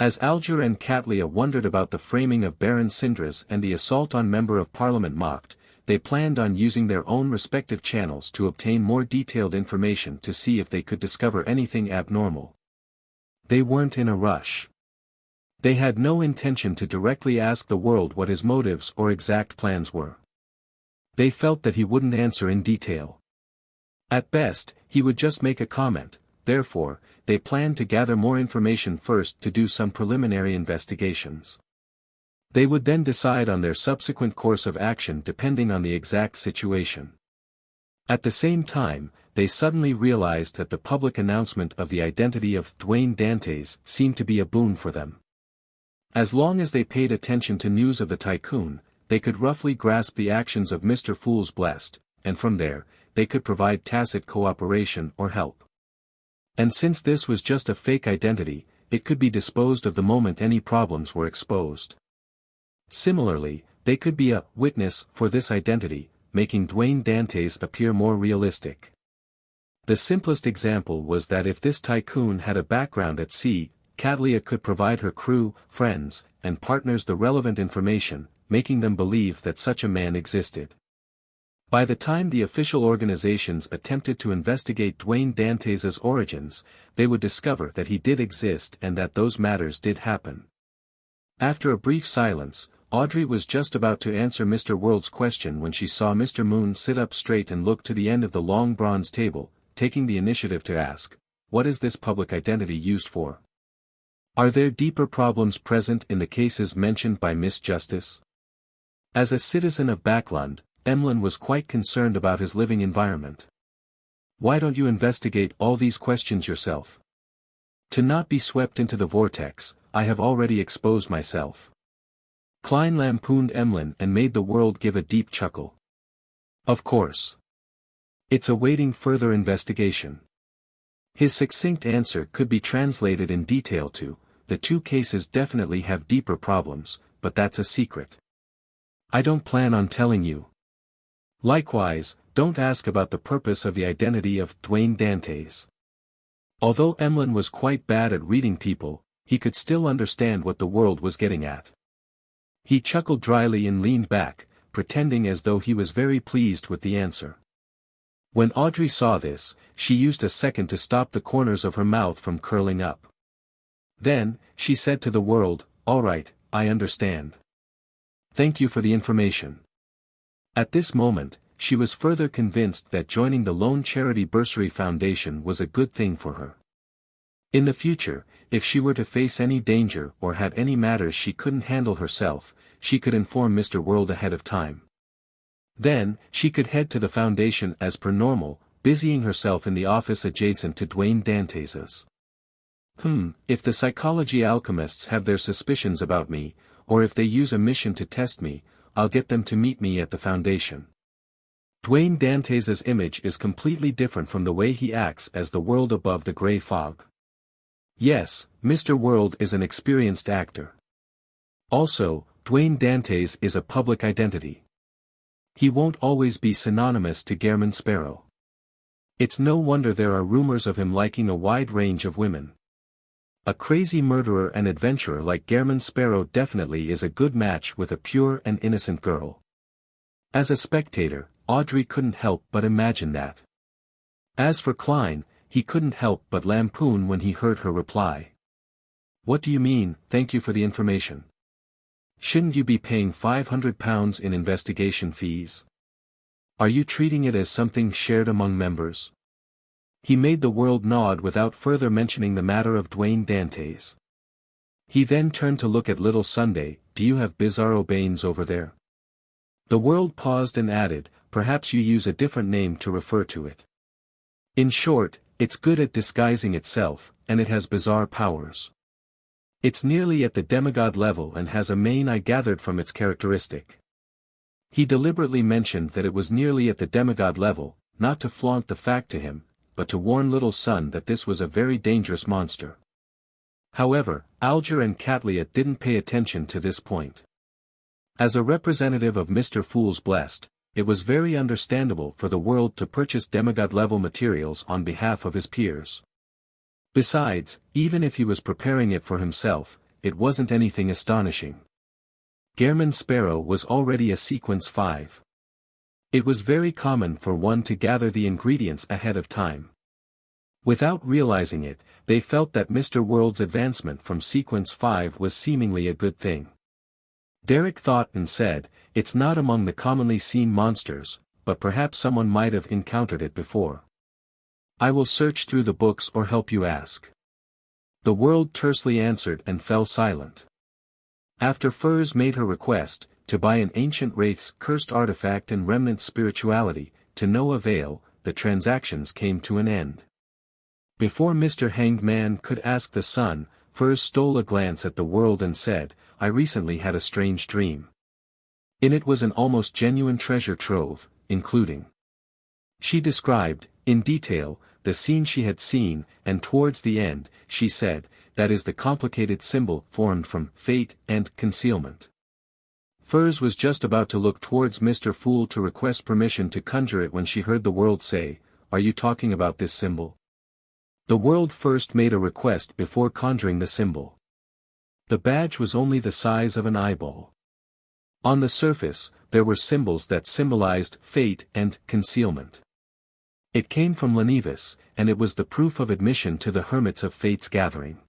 [SPEAKER 1] As Alger and Catlia wondered about the framing of Baron Sindras and the assault on Member of Parliament mocked, they planned on using their own respective channels to obtain more detailed information to see if they could discover anything abnormal. They weren't in a rush. They had no intention to directly ask the world what his motives or exact plans were. They felt that he wouldn't answer in detail. At best, he would just make a comment. Therefore, they planned to gather more information first to do some preliminary investigations. They would then decide on their subsequent course of action depending on the exact situation. At the same time, they suddenly realized that the public announcement of the identity of Dwayne Dantes seemed to be a boon for them. As long as they paid attention to news of the tycoon, they could roughly grasp the actions of Mr. Fool's Blessed, and from there, they could provide tacit cooperation or help. And since this was just a fake identity, it could be disposed of the moment any problems were exposed. Similarly, they could be a witness for this identity, making Dwayne Dantes appear more realistic. The simplest example was that if this tycoon had a background at sea, Catlia could provide her crew, friends, and partners the relevant information, making them believe that such a man existed. By the time the official organizations attempted to investigate Dwayne Dantes' origins, they would discover that he did exist and that those matters did happen. After a brief silence, Audrey was just about to answer Mr. World's question when she saw Mr. Moon sit up straight and look to the end of the long bronze table, taking the initiative to ask, "What is this public identity used for? Are there deeper problems present in the cases mentioned by Miss Justice?" As a citizen of Backlund, Emlyn was quite concerned about his living environment. "Why don't you investigate all these questions yourself? To not be swept into the vortex, I have already exposed myself." Klein lampooned Emlyn and made the world give a deep chuckle. "Of course. It's awaiting further investigation." His succinct answer could be translated in detail to, "The two cases definitely have deeper problems, but that's a secret. I don't plan on telling you. Likewise, don't ask about the purpose of the identity of Dwayne Dantes." Although Emlyn was quite bad at reading people, he could still understand what the world was getting at. He chuckled dryly and leaned back, pretending as though he was very pleased with the answer. When Audrey saw this, she used a second to stop the corners of her mouth from curling up. Then, she said to the world, "All right, I understand. Thank you for the information." At this moment, she was further convinced that joining the Lone Charity Bursary Foundation was a good thing for her. In the future, if she were to face any danger or had any matters she couldn't handle herself, she could inform Mr. World ahead of time. Then, she could head to the foundation as per normal, busying herself in the office adjacent to Dwayne Dantes's. If the psychology alchemists have their suspicions about me, or if they use a mission to test me, I'll get them to meet me at the foundation. Dwayne Dantes's image is completely different from the way he acts as the world above the gray fog. Yes, Mr. World is an experienced actor. Also, Dwayne Dantes is a public identity. He won't always be synonymous to Gairman Sparrow. It's no wonder there are rumors of him liking a wide range of women. A crazy murderer and adventurer like Gairman Sparrow definitely is a good match with a pure and innocent girl. As a spectator, Audrey couldn't help but imagine that. As for Klein, he couldn't help but lampoon when he heard her reply. "What do you mean, thank you for the information? Shouldn't you be paying £500 in investigation fees? Are you treating it as something shared among members?" He made the world nod without further mentioning the matter of Dwayne Dantes. He then turned to look at Little Sunday. "Do you have Bizarro Baines over there?" The world paused and added, "Perhaps you use a different name to refer to it. In short, it's good at disguising itself, and it has bizarre powers. It's nearly at the demigod level and has a mane I gathered from its characteristic." He deliberately mentioned that it was nearly at the demigod level, not to flaunt the fact to him, but to warn Little Sun that this was a very dangerous monster. However, Alger and Catlia didn't pay attention to this point. As a representative of Mr. Fool's Blessed, it was very understandable for the world to purchase demigod-level materials on behalf of his peers. Besides, even if he was preparing it for himself, it wasn't anything astonishing. Gehrman Sparrow was already a sequence 5. It was very common for one to gather the ingredients ahead of time. Without realizing it, they felt that Mr. World's advancement from sequence 5 was seemingly a good thing. Derek thought and said, "It's not among the commonly seen monsters, but perhaps someone might have encountered it before. I will search through the books or help you ask." The World tersely answered and fell silent. After Furs made her request, to buy an ancient wraith's cursed artifact and remnant spirituality, to no avail, the transactions came to an end. Before Mr. Hanged Man could ask the Sun, Furs stole a glance at the World and said, "I recently had a strange dream. In it was an almost genuine treasure trove, including." She described, in detail, the scene she had seen, and towards the end, she said, "That is the complicated symbol formed from fate and concealment." Furs was just about to look towards Mr. Fool to request permission to conjure it when she heard the World say, "Are you talking about this symbol?" The World first made a request before conjuring the symbol. The badge was only the size of an eyeball. On the surface, there were symbols that symbolized fate and concealment. It came from Lenivus, and it was the proof of admission to the Hermits of Fate's gathering.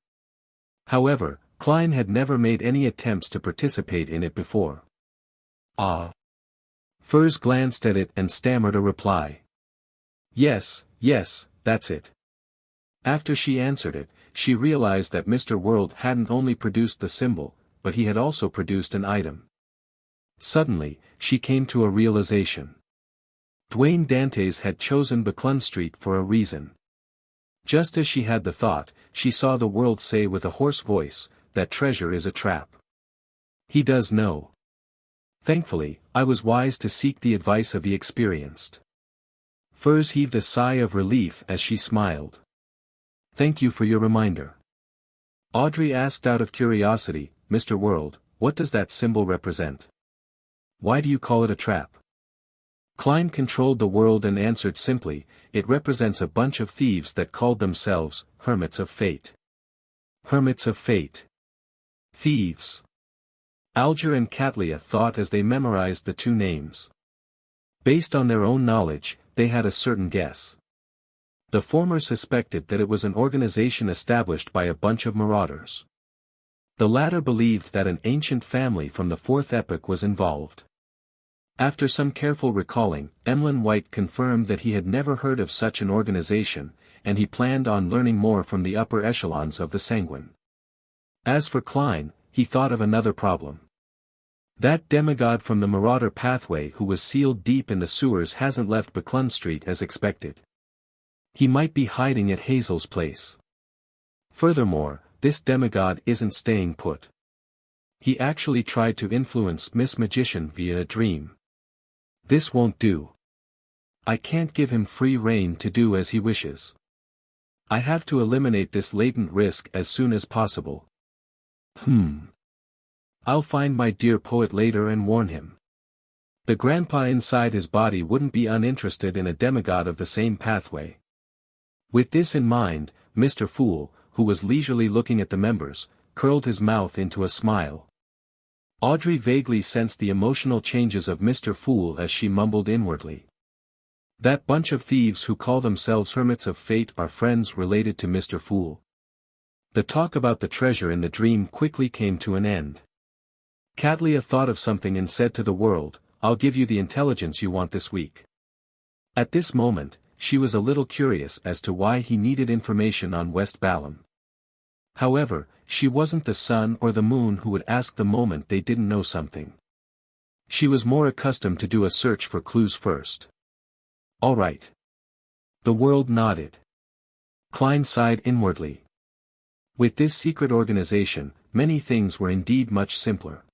[SPEAKER 1] However, Klein had never made any attempts to participate in it before. "Ah." Furs glanced at it and stammered a reply. Yes, that's it." After she answered it, she realized that Mr. World hadn't only produced the symbol, but he had also produced an item. Suddenly, she came to a realization. Dwayne Dantes had chosen Buckland Street for a reason. Just as she had the thought, she saw the World say with a hoarse voice, "That treasure is a trap. He does know." Thankfully, I was wise to seek the advice of the experienced. Furs heaved a sigh of relief as she smiled. "Thank you for your reminder." Audrey asked out of curiosity, "Mr. World, what does that symbol represent? Why do you call it a trap?" Klein controlled the World and answered simply, "It represents a bunch of thieves that called themselves Hermits of Fate." Hermits of Fate. Thieves. Alger and Katlia thought as they memorized the two names. Based on their own knowledge, they had a certain guess. The former suspected that it was an organization established by a bunch of marauders. The latter believed that an ancient family from the Fourth Epoch was involved. After some careful recalling, Emlyn White confirmed that he had never heard of such an organization, and he planned on learning more from the upper echelons of the Sanguine. As for Klein, he thought of another problem. That demigod from the Marauder pathway who was sealed deep in the sewers hasn't left Buckland Street as expected. He might be hiding at Hazel's place. Furthermore, this demigod isn't staying put. He actually tried to influence Miss Magician via a dream. This won't do. I can't give him free rein to do as he wishes. I have to eliminate this latent risk as soon as possible. I'll find my dear poet later and warn him. The grandpa inside his body wouldn't be uninterested in a demigod of the same pathway. With this in mind, Mr. Fool, who was leisurely looking at the members, curled his mouth into a smile. Audrey vaguely sensed the emotional changes of Mr. Fool as she mumbled inwardly. That bunch of thieves who call themselves Hermits of Fate are friends related to Mr. Fool. The talk about the treasure in the dream quickly came to an end. Katlia thought of something and said to the World, "I'll give you the intelligence you want this week." At this moment, she was a little curious as to why he needed information on West Balam. However, she wasn't the sun or the moon who would ask the moment they didn't know something. She was more accustomed to do a search for clues first. "All right." The World nodded. Klein sighed inwardly. With this secret organization, many things were indeed much simpler.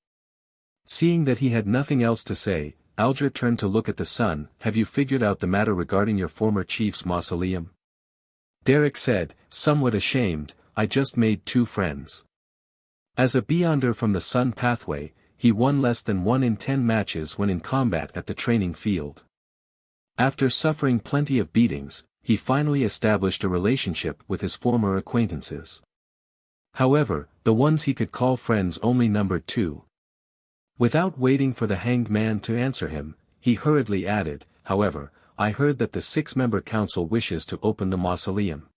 [SPEAKER 1] Seeing that he had nothing else to say, Alger turned to look at the sun. "Have you figured out the matter regarding your former chief's mausoleum?" Derek said, somewhat ashamed, "I just made 2 friends. As a Beyonder from the Sun pathway, he won less than 1 in 10 matches when in combat at the training field. After suffering plenty of beatings, he finally established a relationship with his former acquaintances. However, the ones he could call friends only numbered 2. Without waiting for the hanged man to answer him, he hurriedly added, "However, I heard that the 6-member council wishes to open the mausoleum.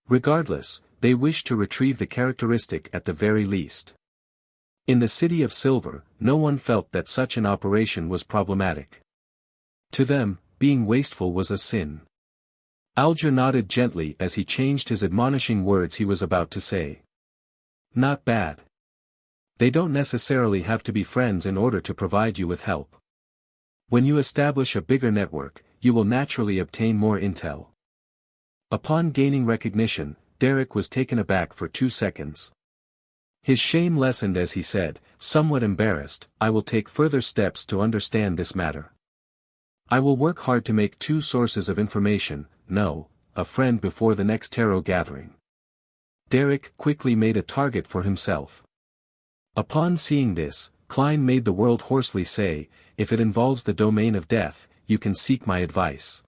[SPEAKER 1] Regardless, they wish to retrieve the characteristic at the very least." In the City of Silver, no one felt that such an operation was problematic. To them, being wasteful was a sin. Alger nodded gently as he changed his admonishing words he was about to say. "Not bad. They don't necessarily have to be friends in order to provide you with help. When you establish a bigger network, you will naturally obtain more intel." Upon gaining recognition, Derek was taken aback for 2 seconds. His shame lessened as he said, somewhat embarrassed, "I will take further steps to understand this matter. I will work hard to make 2 sources of information, a friend before the next tarot gathering." Derek quickly made a target for himself. Upon seeing this, Klein made the world hoarsely say, "If it involves the domain of death, you can seek my advice."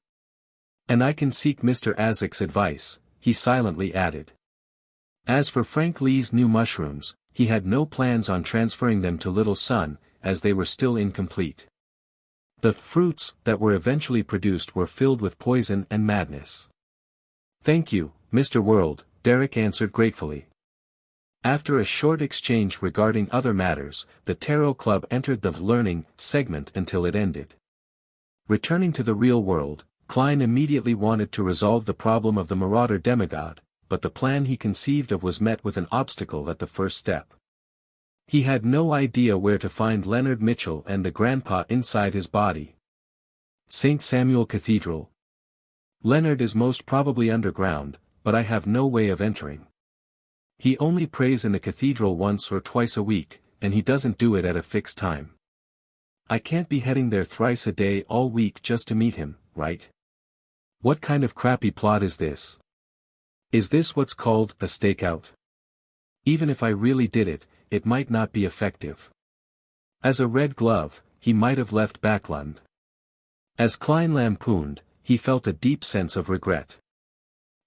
[SPEAKER 1] "And I can seek Mr. Azek's advice," he silently added. As for Frank Lee's new mushrooms, he had no plans on transferring them to Little Sun, as they were still incomplete. The fruits that were eventually produced were filled with poison and madness. "Thank you, Mr. World," Derek answered gratefully. After a short exchange regarding other matters, the Tarot Club entered the learning segment until it ended. Returning to the real world, Klein immediately wanted to resolve the problem of the marauder demigod, but the plan he conceived of was met with an obstacle at the first step. He had no idea where to find Leonard Mitchell and the grandpa inside his body. St. Samuel Cathedral. Leonard is most probably underground, but I have no way of entering. He only prays in the cathedral once or twice a week, and he doesn't do it at a fixed time. I can't be heading there thrice a day all week just to meet him, right? What kind of crappy plot is this? Is this what's called a stakeout? Even if I really did it, it might not be effective. As a red glove, he might have left Backlund. As Klein lampooned, he felt a deep sense of regret.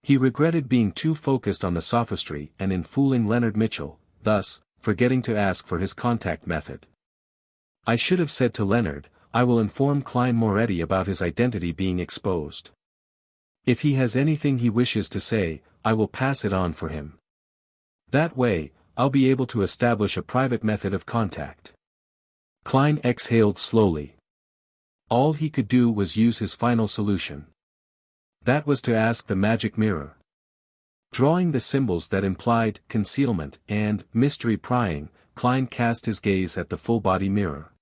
[SPEAKER 1] He regretted being too focused on the sophistry and in fooling Leonard Mitchell, thus, forgetting to ask for his contact method. I should have said to Leonard, "I will inform Klein Moretti about his identity being exposed. If he has anything he wishes to say, I will pass it on for him. That way, I'll be able to establish a private method of contact." Klein exhaled slowly. All he could do was use his final solution. That was to ask the magic mirror. Drawing the symbols that implied concealment and mystery prying, Klein cast his gaze at the full-body mirror.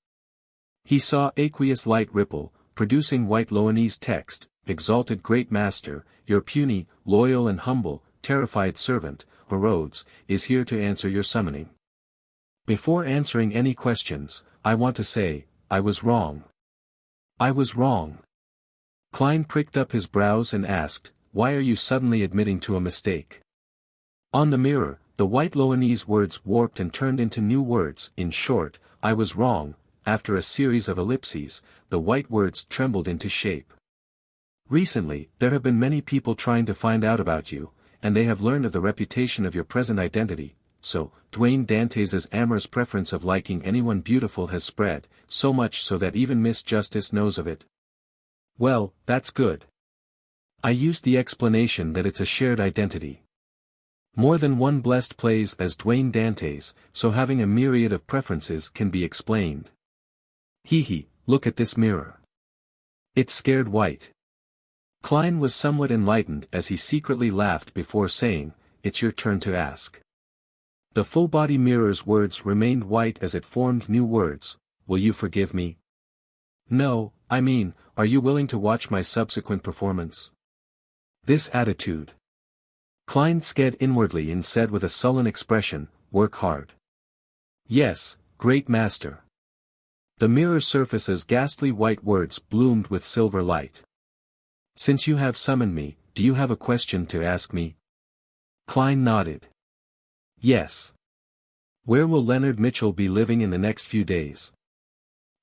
[SPEAKER 1] He saw aqueous light ripple, producing white Loanese text, "Exalted Great Master, your puny, loyal and humble, terrified servant, Herodes, is here to answer your summoning. Before answering any questions, I want to say, I was wrong. I was wrong." Klein pricked up his brows and asked, "Why are you suddenly admitting to a mistake?" On the mirror, the white Loanese words warped and turned into new words. In short, "I was wrong." After a series of ellipses, the white words trembled into shape. "Recently, there have been many people trying to find out about you, and they have learned of the reputation of your present identity, so, Dwayne Dantes's amorous preference of liking anyone beautiful has spread, so much so that even Miss Justice knows of it." "Well, that's good. I used the explanation that it's a shared identity. More than one blessed plays as Dwayne Dantes, so having a myriad of preferences can be explained. Hee, look at this mirror. It's scared white." Klein was somewhat enlightened as he secretly laughed before saying, "It's your turn to ask." The full-body mirror's words remained white as it formed new words. "Will you forgive me? No, I mean, are you willing to watch my subsequent performance?" This attitude. Klein sked inwardly and said with a sullen expression, "Work hard." "Yes, great master." The mirror surface's ghastly white words bloomed with silver light. "Since you have summoned me, do you have a question to ask me?" Klein nodded. "Yes. Where will Leonard Mitchell be living in the next few days?"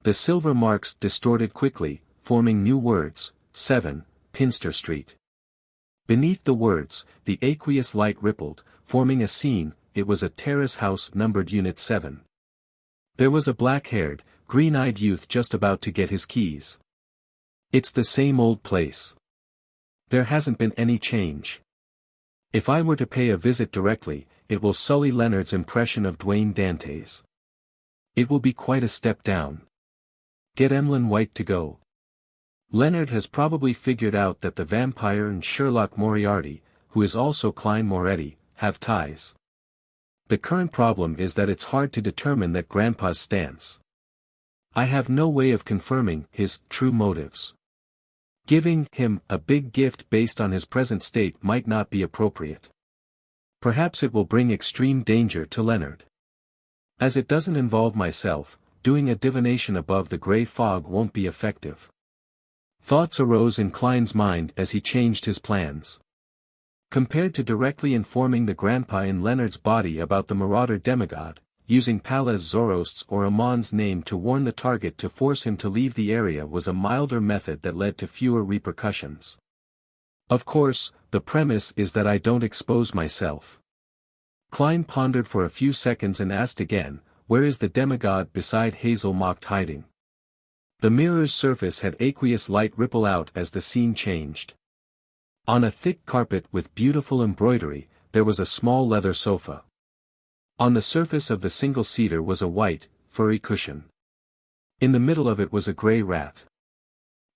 [SPEAKER 1] The silver marks distorted quickly, forming new words. 7, Pinster Street. Beneath the words, the aqueous light rippled, forming a scene, it was a terrace house numbered Unit 7. There was a black-haired, green-eyed youth just about to get his keys. It's the same old place. There hasn't been any change. If I were to pay a visit directly, it will sully Leonard's impression of Dwayne Dante's. It will be quite a step down. Get Emlyn White to go. Leonard has probably figured out that the vampire and Sherlock Moriarty, who is also Klein Moretti, have ties. The current problem is that it's hard to determine that Grandpa's stance. I have no way of confirming his true motives. Giving him a big gift based on his present state might not be appropriate. Perhaps it will bring extreme danger to Leonard. As it doesn't involve myself, doing a divination above the grey fog won't be effective. Thoughts arose in Klein's mind as he changed his plans. Compared to directly informing the grandpa in Leonard's body about the marauder demigod, using Pallas Zorost's or Amon's name to warn the target to force him to leave the area was a milder method that led to fewer repercussions. Of course, the premise is that I don't expose myself. Klein pondered for a few seconds and asked again, where is the demigod beside Hazel mocked hiding? The mirror's surface had aqueous light ripple out as the scene changed. On a thick carpet with beautiful embroidery, there was a small leather sofa. On the surface of the single-seater was a white, furry cushion. In the middle of it was a grey rat.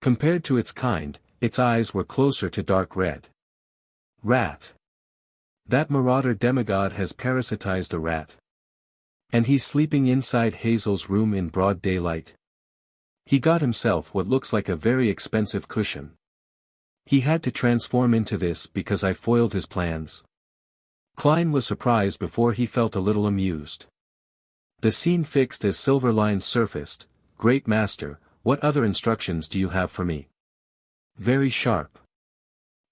[SPEAKER 1] Compared to its kind, its eyes were closer to dark red. Rat. That marauder demigod has parasitized a rat. And he's sleeping inside Hazel's room in broad daylight. He got himself what looks like a very expensive cushion. He had to transform into this because I foiled his plans. Klein was surprised before he felt a little amused. The scene fixed as silver lines surfaced. Great master, what other instructions do you have for me? Very sharp.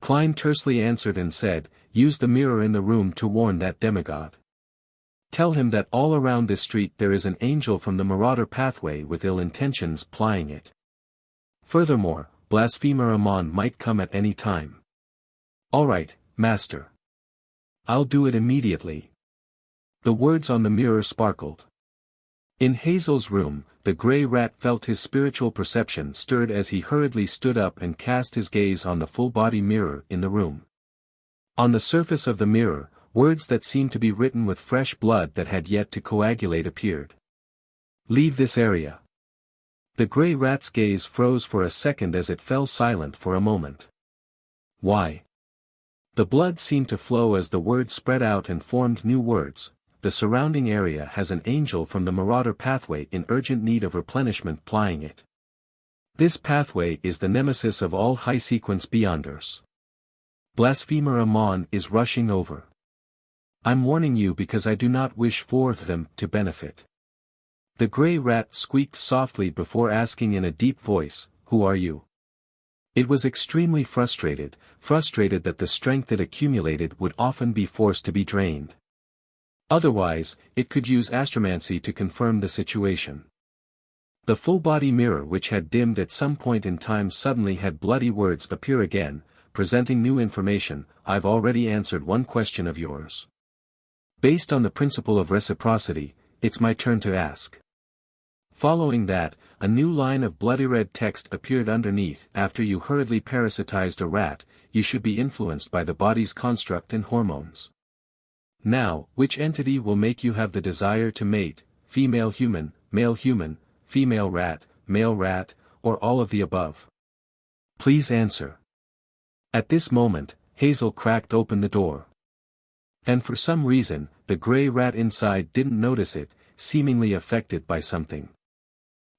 [SPEAKER 1] Klein tersely answered and said, use the mirror in the room to warn that demigod. Tell him that all around this street there is an angel from the marauder pathway with ill intentions plying it. Furthermore, blasphemer Amon might come at any time. All right, master. I'll do it immediately. The words on the mirror sparkled. In Hazel's room, the grey rat felt his spiritual perception stirred as he hurriedly stood up and cast his gaze on the full-body mirror in the room. On the surface of the mirror, words that seemed to be written with fresh blood that had yet to coagulate appeared. Leave this area. The grey rat's gaze froze for a second as it fell silent for a moment. Why? The blood seemed to flow as the words spread out and formed new words. The surrounding area has an angel from the marauder pathway in urgent need of replenishment plying it. This pathway is the nemesis of all high-sequence beyonders. Blasphemer Amon is rushing over. I'm warning you because I do not wish for them to benefit. The grey rat squeaked softly before asking in a deep voice, who are you? It was extremely frustrated that the strength it accumulated would often be forced to be drained. Otherwise, it could use astromancy to confirm the situation. The full-body mirror which had dimmed at some point in time suddenly had bloody words appear again, presenting new information. I've already answered one question of yours. Based on the principle of reciprocity, it's my turn to ask. Following that, a new line of bloody red text appeared underneath. After you hurriedly parasitized a rat, you should be influenced by the body's construct and hormones. Now, which entity will make you have the desire to mate, female human, female rat, male rat, or all of the above? Please answer. At this moment, Hazel cracked open the door. And for some reason, the grey rat inside didn't notice it, seemingly affected by something.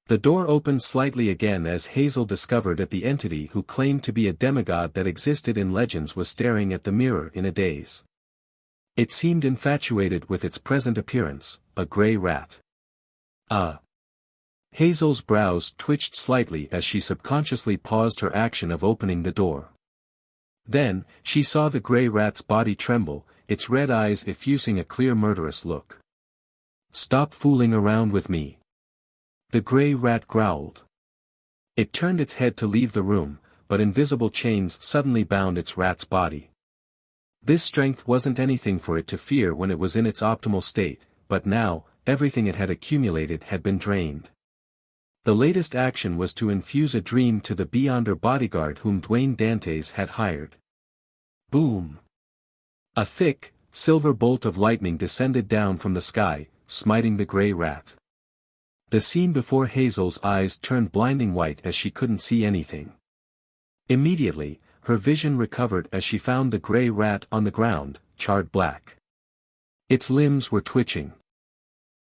[SPEAKER 1] The door opened slightly again as Hazel discovered that the entity who claimed to be a demigod that existed in legends was staring at the mirror in a daze. It seemed infatuated with its present appearance, a grey rat. Hazel's brows twitched slightly as she subconsciously paused her action of opening the door. Then, she saw the grey rat's body tremble, its red eyes effusing a clear murderous look. Stop fooling around with me. The grey rat growled. It turned its head to leave the room, but invisible chains suddenly bound its rat's body. This strength wasn't anything for it to fear when it was in its optimal state, but now, everything it had accumulated had been drained. The latest action was to infuse a dream to the Beyonder bodyguard whom Dwayne Dantes had hired. Boom! A thick, silver bolt of lightning descended down from the sky, smiting the grey rat. The scene before Hazel's eyes turned blinding white as she couldn't see anything. Immediately, her vision recovered as she found the grey rat on the ground, charred black. Its limbs were twitching.